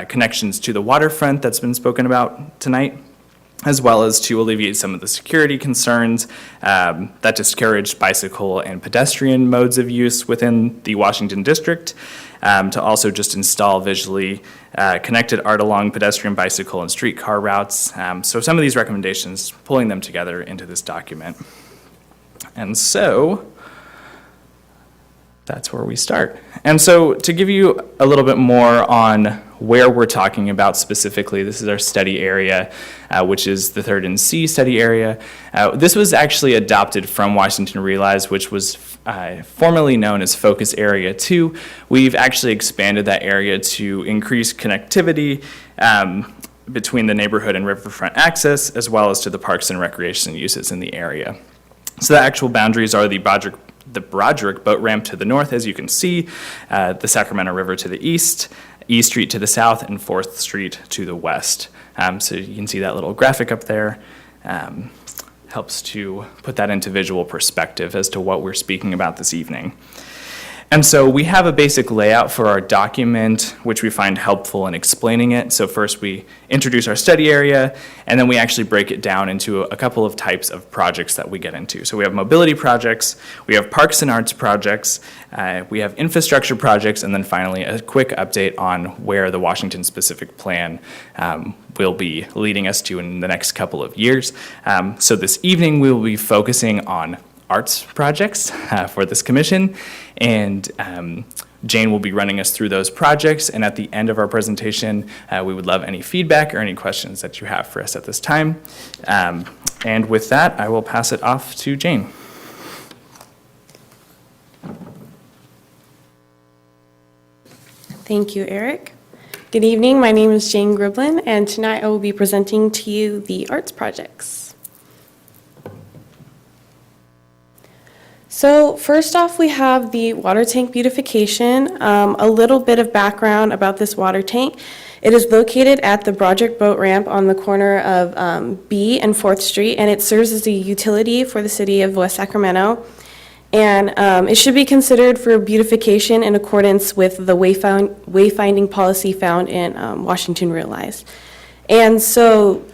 connections to the waterfront that's been spoken about tonight, as well as to alleviate some of the security concerns that discourage bicycle and pedestrian modes of use within the Washington district, to also just install visually connected art along pedestrian, bicycle, and streetcar routes. So some of these recommendations, pulling them together into this document. And so that's where we start. And so to give you a little bit more on where we're talking about specifically, this is our study area, which is the Third and C study area. This was actually adopted from Washington Realize, which was formerly known as Focus Area 2. We've actually expanded that area to increase connectivity between the neighborhood and riverfront access, as well as to the parks and recreation uses in the area. So the actual boundaries are the Broderick boat ramp to the north, as you can see, the Sacramento River to the east, E Street to the south, and 4th Street to the west. So you can see that little graphic up there. Helps to put that into visual perspective as to what we're speaking about this evening. And so we have a basic layout for our document, which we find helpful in explaining it. So first we introduce our study area, and then we actually break it down into a couple of types of projects that we get into. So we have mobility projects, we have parks and arts projects, we have infrastructure projects, and then finally a quick update on where the Washington specific plan will be leading us to in the next couple of years. So this evening we will be focusing on arts projects for this commission, and Jane will be running us through those projects, and at the end of our presentation we would love any feedback or any questions that you have for us at this time. And with that, I will pass it off to Jane. Thank you, Eric. Good evening, my name is Jane Griblin, and tonight I will be presenting to you the arts projects. So first off, we have the water tank beautification. A little bit of background about this water tank. It is located at the Broderick Boat Ramp on the corner of B and 4th Street, and it serves as a utility for the city of West Sacramento. And it should be considered for beautification in accordance with the wayfinding policy found in Washington Realize. And so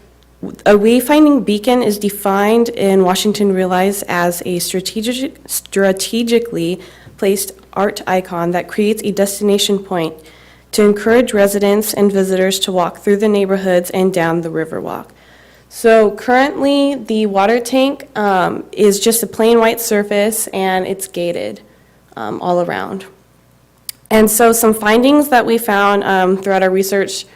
a wayfinding beacon is defined in Washington Realize as a strategically placed art icon that creates a destination point to encourage residents and visitors to walk through the neighborhoods and down the Riverwalk. So currently, the water tank is just a plain white surface, and it's gated all around. And so some findings that we found throughout our research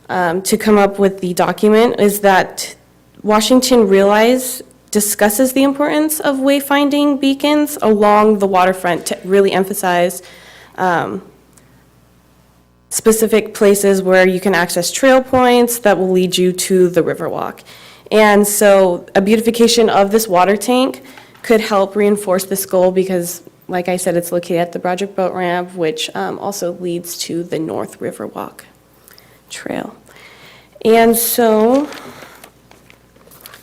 to come up with the document is that Washington Realize discusses the importance of wayfinding beacons along the waterfront to really emphasize specific places where you can access trail points that will lead you to the Riverwalk. And so a beautification of this water tank could help reinforce this goal because, like I said, it's located at the Broderick Boat Ramp, which also leads to the North Riverwalk Trail. And so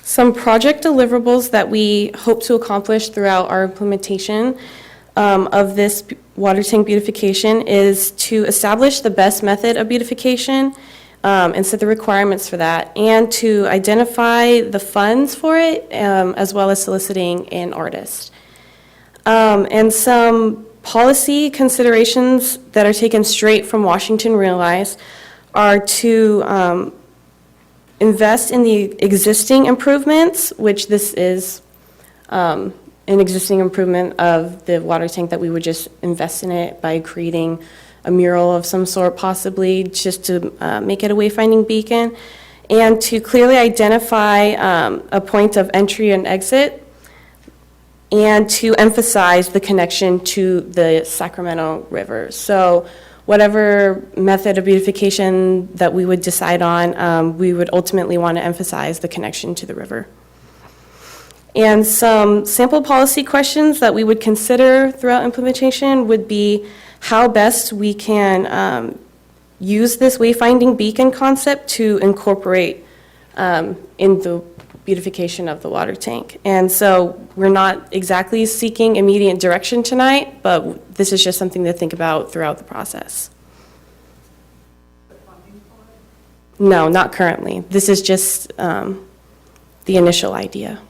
some project deliverables that we hope to accomplish throughout our implementation of this water tank beautification is to establish the best method of beautification and set the requirements for that, and to identify the funds for it, as well as soliciting an artist. And some policy considerations that are taken straight from Washington Realize are to invest in the existing improvements, which this is an existing improvement of the water tank that we would just invest in it by creating a mural of some sort, possibly just to make it a wayfinding beacon, and to clearly identify a point of entry and exit, and to emphasize the connection to the Sacramento River. So whatever method of beautification that we would decide on, we would ultimately want to emphasize the connection to the river. And some sample policy questions that we would consider throughout implementation would be how best we can use this wayfinding beacon concept to incorporate in the beautification of the water tank. And so we're not exactly seeking immediate direction tonight, but this is just something to think about throughout the process. No, not currently. This is just the initial idea.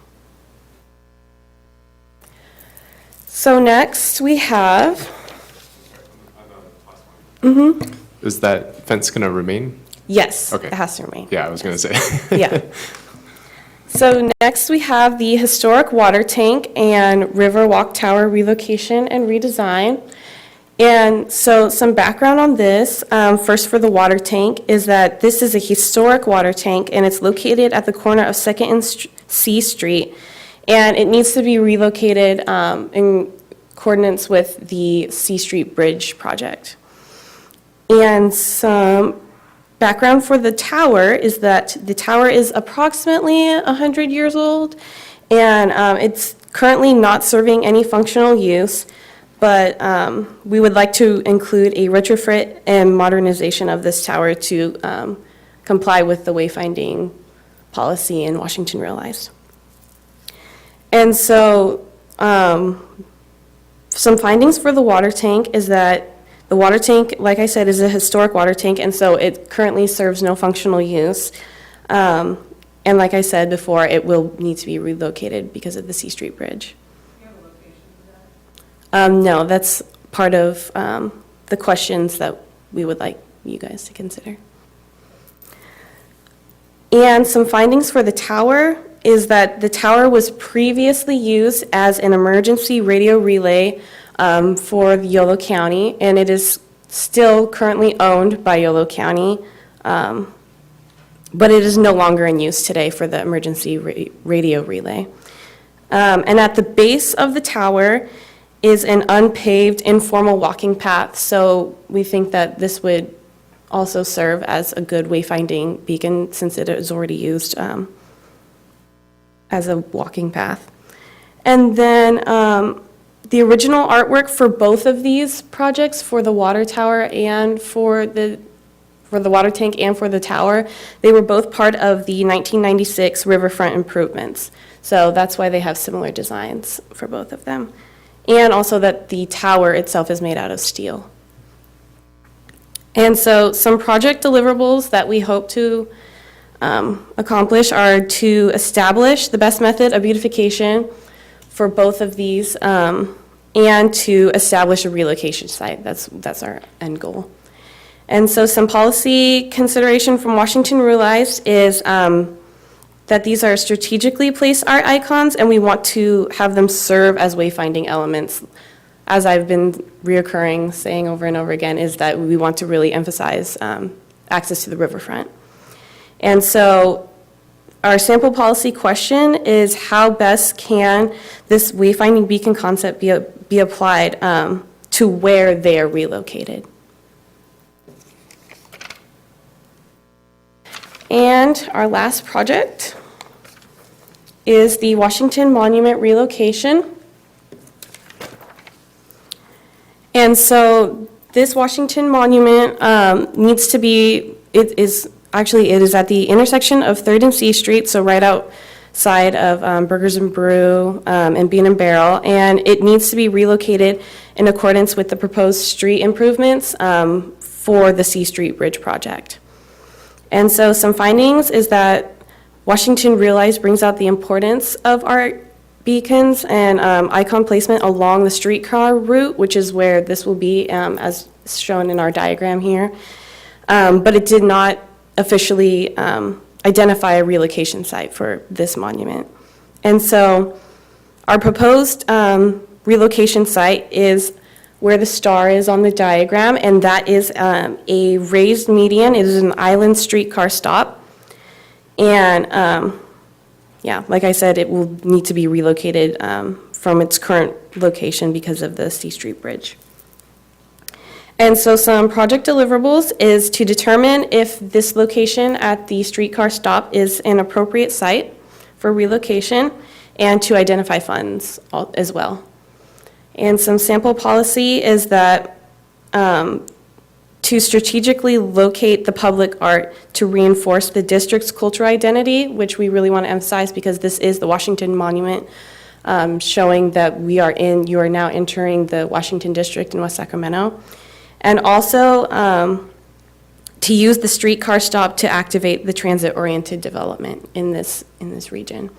So next we have, Is that fence going to remain? yes, Okay. it has to remain. Yeah, I was going to say. Yeah. So next we have the historic water tank and river walk tower relocation and redesign. And so some background on this, first for the water tank, is that this is a historic water tank and it's located at the corner of 2nd and C Street. And it needs to be relocated in accordance with the C Street Bridge project. And some background for the tower is that the tower is approximately 100 years old, and it's currently not serving any functional use, but we would like to include a retrofit and modernization of this tower to comply with the wayfinding policy in Washington Realized. And so some findings for the water tank is that the water tank, like I said, is a historic water tank, and so it currently serves no functional use. And like I said before, it will need to be relocated because of the C Street Bridge. Do you have a location for that? No, that's part of the questions that we would like you guys to consider. And some findings for the tower is that the tower was previously used as an emergency radio relay for Yolo County, and it is still currently owned by Yolo County, but it is no longer in use today for the emergency radio relay. And at the base of the tower is an unpaved informal walking path, so we think that this would also serve as a good wayfinding beacon since it is already used as a walking path. And then the original artwork for both of these projects, for the water tower and for the water tank and for the tower, they were both part of the 1996 riverfront improvements. So that's why they have similar designs for both of them. And also that the tower itself is made out of steel. And so some project deliverables that we hope to accomplish are to establish the best method of beautification for both of these, and to establish a relocation site. That's our end goal. And so some policy consideration from Washington Realized is that these are strategically placed art icons, and we want to have them serve as wayfinding elements. As I've been reoccurring, saying over and over again, is that we want to really emphasize access to the riverfront. And so our sample policy question is how best can this wayfinding beacon concept be applied to where they are relocated. And our last project is the Washington Monument relocation. And so this Washington Monument needs to be, it is at the intersection of 3rd and C Street, so right outside of Burgers and Brew and Bean and Barrel, and it needs to be relocated in accordance with the proposed street improvements for the C Street Bridge project. And so some findings is that Washington Realized brings out the importance of art beacons and icon placement along the streetcar route, which is where this will be, as shown in our diagram here. But it did not officially identify a relocation site for this monument. And so our proposed relocation site is where the star is on the diagram, and that is a raised median. It is an island streetcar stop. And yeah, like I said, it will need to be relocated from its current location because of the C Street Bridge. And so some project deliverables is to determine if this location at the streetcar stop is an appropriate site for relocation and to identify funds as well. And some sample policy is that to strategically locate the public art to reinforce the district's cultural identity, which we really want to emphasize because this is the Washington Monument, showing that you are now entering the Washington District in West Sacramento. And also to use the streetcar stop to activate the transit-oriented development in this region.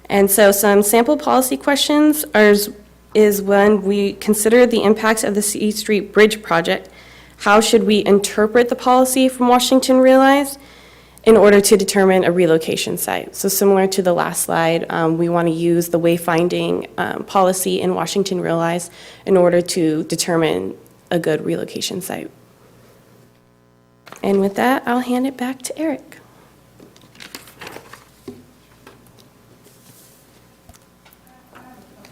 And so some sample policy questions is when we consider the impacts of the C Street Bridge project, how should we interpret the policy from Washington Realized in order to determine a relocation site? So similar to the last slide, we want to use the wayfinding policy in Washington Realized in order to determine a good relocation site. And with that, I'll hand it back to Eric.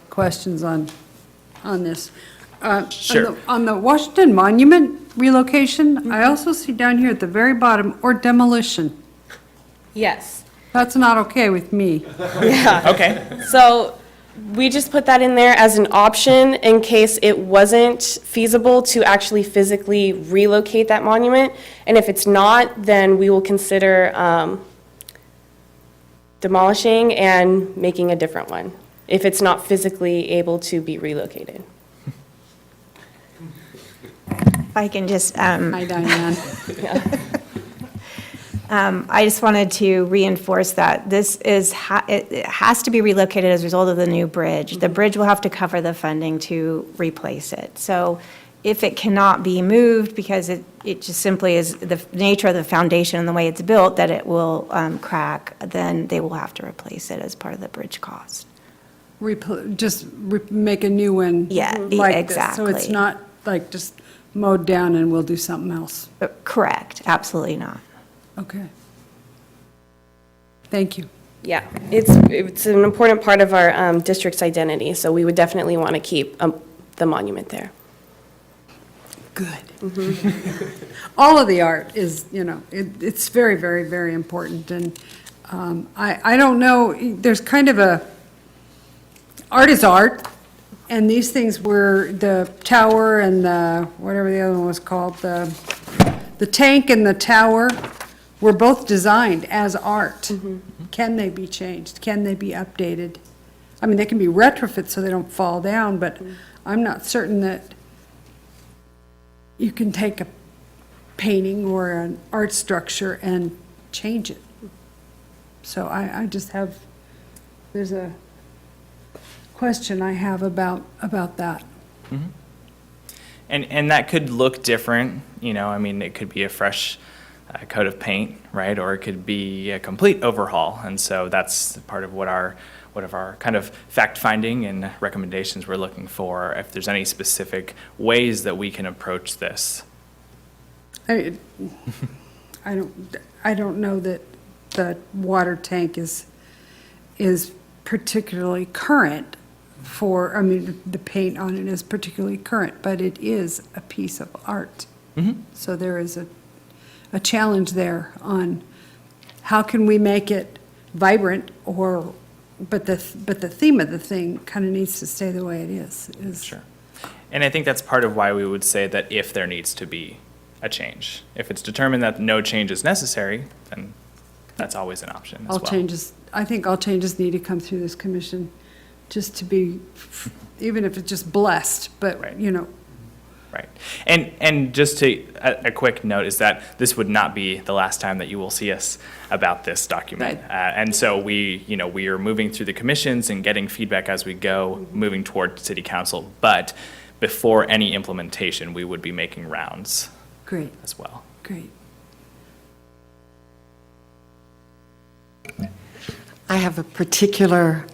Questions on this? Sure. On the Washington Monument relocation, I also see down here at the very bottom, or demolition. Yes. That's not okay with me. Yeah. Okay. So we just put that in there as an option in case it wasn't feasible to actually physically relocate that monument. And if it's not, then we will consider demolishing and making a different one if it's not physically able to be relocated. If I can just, Hi, Diane. I just wanted to reinforce that this it has to be relocated as a result of the new bridge. The bridge will have to cover the funding to replace it. So if it cannot be moved because it just simply is the nature of the foundation and the way it's built that it will crack, then they will have to replace it as part of the bridge cost. Make a new one. Yeah, like this. exactly. So it's not like just mowed down and we'll do something else. Correct, absolutely not. Okay. Thank you. Yeah, it's an important part of our district's identity, so we would definitely want to keep the monument there. Good. All of the art is, it's very, very, very important. And I don't know, there's kind of art is art. And these things were the tower and the, whatever the other one was called, the tank and the tower were both designed as art. Mm-hmm. Can they be changed? Can they be updated? I mean, they can be retrofit so they don't fall down, but I'm not certain that you can take a painting or an art structure and change it. So I just have, there's a question I have about that. Mm-hmm. And that could look different, I mean, it could be a fresh coat of paint, right? Or it could be a complete overhaul. And so that's part of what our kind of fact-finding and recommendations we're looking for, if there's any specific ways that we can approach this. I don't know that the water tank is particularly current the paint on it is particularly current, but it is a piece of art. Mm-hmm. So there is a challenge there on how can we make it vibrant but the theme of the thing kind of needs to stay the way it is. Sure. And I think that's part of why we would say that if there needs to be a change, if it's determined that no change is necessary, then that's always an option as well. I think all changes need to come through this commission just to be, even if it's just blessed, but, Right. Right. And just a quick note is that this would not be the last time that you will see us about this document. And so we are moving through the commissions and getting feedback as we go, moving toward city council. But before any implementation, we would be making rounds. Great. As well. Great. I have a particular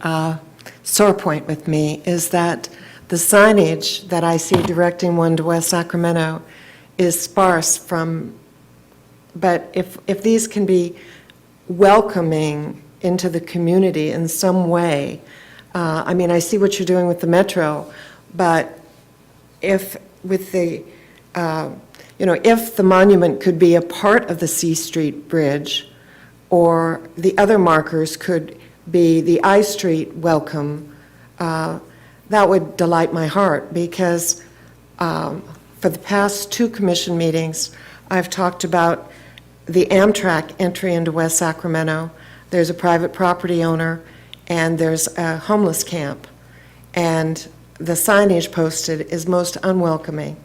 sore point with me, is that the signage that I see directing one to West Sacramento is sparse but if these can be welcoming into the community in some way, I mean, I see what you're doing with the metro, but if with the, if the monument could be a part of the C Street Bridge, or the other markers could be the I Street welcome, that would delight my heart, because for the past 2 commission meetings, I've talked about the Amtrak entry into West Sacramento. There's a private property owner, and there's a homeless camp, and the signage posted is most unwelcoming.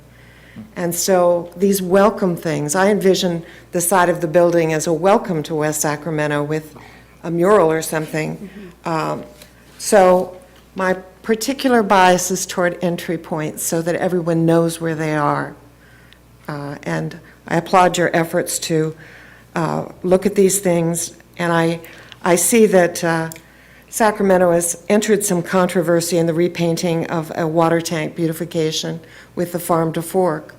And so these welcome things, I envision the side of the building as a welcome to West Sacramento with a mural or something. So my particular bias is toward entry points so that everyone knows where they are. And I applaud your efforts to look at these things. And I see that Sacramento has entered some controversy in the repainting of a water tank beautification with the farm to fork.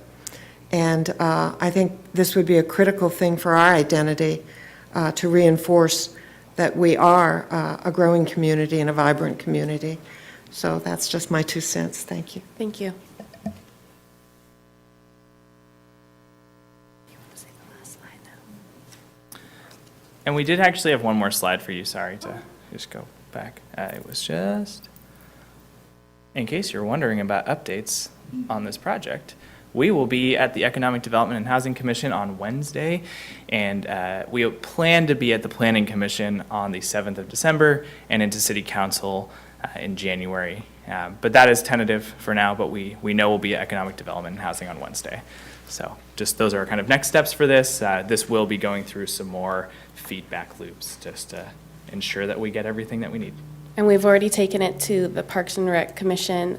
And I think this would be a critical thing for our identity, to reinforce that we are a growing community and a vibrant community. So that's just my 2 cents. Thank you. Thank you. And we did actually have one more slide for you. Sorry to just go back. It was just, in case you're wondering about updates on this project, we will be at the Economic Development and Housing Commission on Wednesday, and we plan to be at the Planning Commission on the 7th of December and into City Council in January. But that is tentative for now, but we know we'll be at Economic Development and Housing on Wednesday. So just those are kind of next steps for this. This will be going through some more feedback loops just to ensure that we get everything that we need. And we've already taken it to the Parks and Rec Commission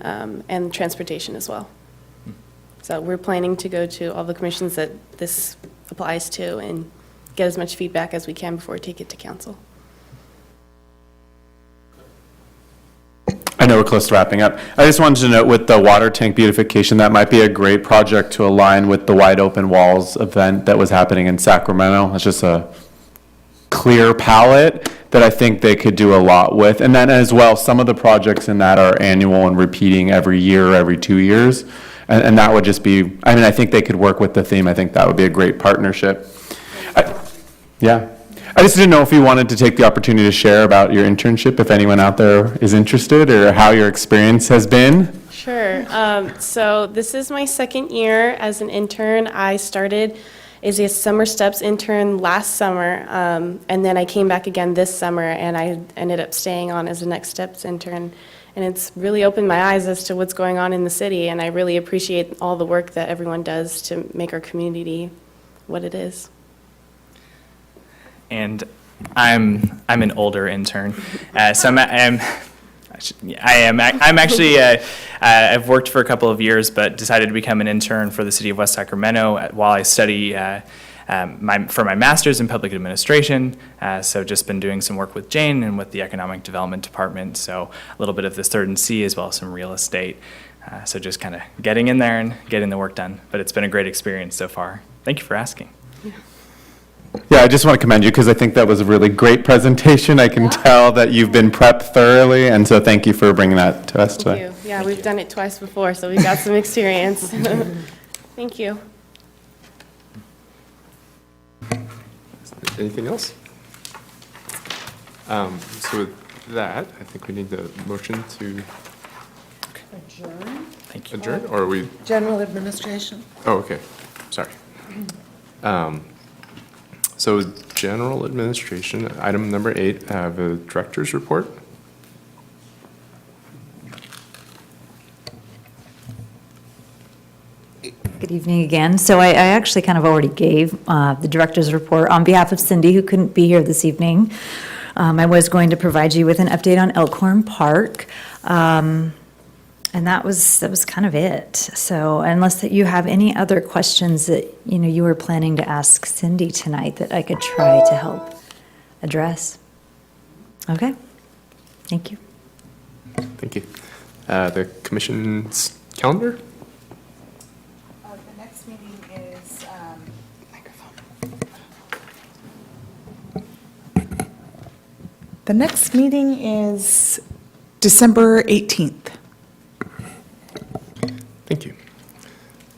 and Transportation as well. So we're planning to go to all the commissions that this applies to and get as much feedback as we can before we take it to council. I know we're close to wrapping up. I just wanted to note with the water tank beautification, that might be a great project to align with the Wide Open Walls event that was happening in Sacramento. It's just a clear palette that I think they could do a lot with. And then as well, some of the projects in that are annual and repeating every year, every 2 years. And that would just be, I mean, I think they could work with the theme. I think that would be a great partnership. Yeah. I just didn't know if you wanted to take the opportunity to share about your internship, if anyone out there is interested, or how your experience has been. Sure. So this is my 2nd year as an intern. I started as a Summer Steps intern last summer, and then I came back again this summer, and I ended up staying on as a Next Steps intern. And it's really opened my eyes as to what's going on in the city, and I really appreciate all the work that everyone does to make our community what it is. And I'm an older intern, so I'm actually I've worked for a couple of years, but decided to become an intern for the city of West Sacramento while I study for my master's in public administration. So just been doing some work with Jane and with the Economic Development Department. So a little bit of the Third and C as well as some real estate. So just kind of getting in there and getting the work done. But it's been a great experience so far. Thank you for asking. Yeah, I just want to commend you because I think that was a really great presentation. I can tell that you've been prepped thoroughly, and so thank you for bringing that to us today. Thank you. Yeah, we've done it twice before, so we've got some experience. Thank you. Anything else? So with that, I think we need the motion to Adjourn? Thank you. Adjourn, or are we? General administration. Oh, okay, sorry. So general administration, item number 8, I have a director's report. Good evening again. So I actually kind of already gave the director's report on behalf of Cindy, who couldn't be here this evening. I was going to provide you with an update on Elkhorn Park, and that was kind of it. So unless that you have any other questions that you were planning to ask Cindy tonight that I could try to help address. Okay. Thank you. Thank you. The commission's calendar? The next meeting is, the next meeting is December 18th. Thank you.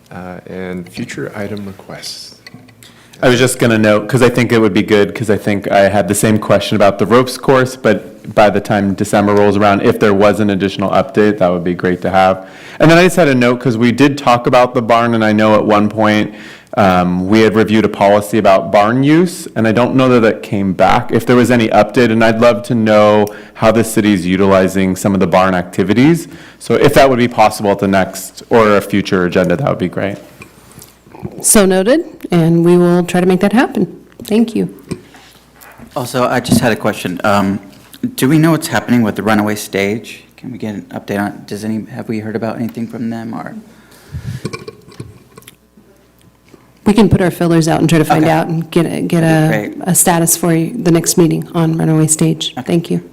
And future item requests. I was just going to note, because I think it would be good, because I think I had the same question about the ropes course, but by the time December rolls around, if there was an additional update, that would be great to have. And then I just had a note, because we did talk about the barn, and I know at one point we had reviewed a policy about barn use, and I don't know that that came back. If there was any update, and I'd love to know how the city's utilizing some of the barn activities. So if that would be possible at the next or a future agenda, that would be great. So noted, and we will try to make that happen. Thank you. Also, I just had a question. Do we know what's happening with the runaway stage? Can we get an update on it? Have we heard about anything from them, or? We can put our fillers out and try to find Okay. out and get a status for you the next meeting on Runaway Stage. Thank you.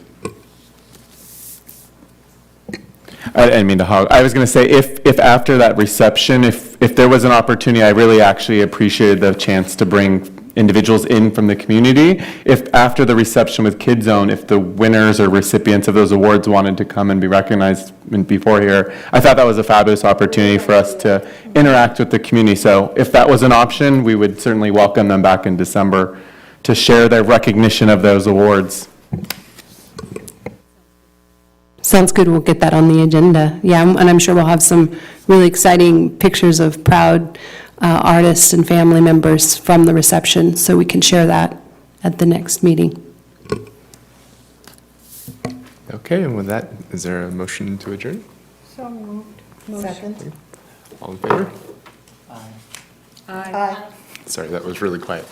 I didn't mean to hog. I was going to say, if after that reception, if there was an opportunity, I really actually appreciated the chance to bring individuals in from the community. If after the reception with Kid Zone, if the winners or recipients of those awards wanted to come and be recognized before here, I thought that was a fabulous opportunity for us to interact with the community. So if that was an option, we would certainly welcome them back in December to share their recognition of those awards. Sounds good. We'll get that on the agenda. Yeah, and I'm sure we'll have some really exciting pictures of proud artists and family members from the reception, so we can share that at the next meeting. Okay, and with that, is there a motion to adjourn? So moved. Second. All in favor? Aye. Sorry, that was really quiet.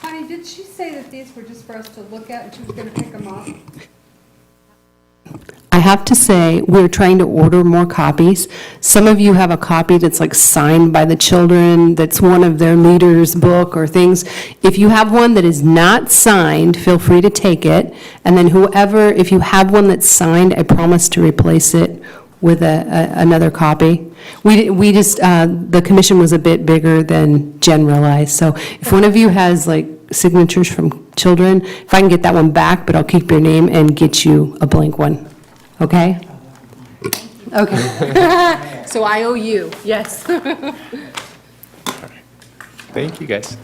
Connie, did she say that these were just for us to look at and she was going to pick them up? I have to say, we're trying to order more copies. Some of you have a copy that's like signed by the children, that's one of their leaders' book or things. If you have one that is not signed, feel free to take it. And then whoever, if you have one that's signed, I promise to replace it with another copy. We just, the commission was a bit bigger than generalized. So if one of you has like signatures from children, if I can get that one back, but I'll keep your name and get you a blank one. Okay? Okay. So I owe you, yes. Thank you, guys.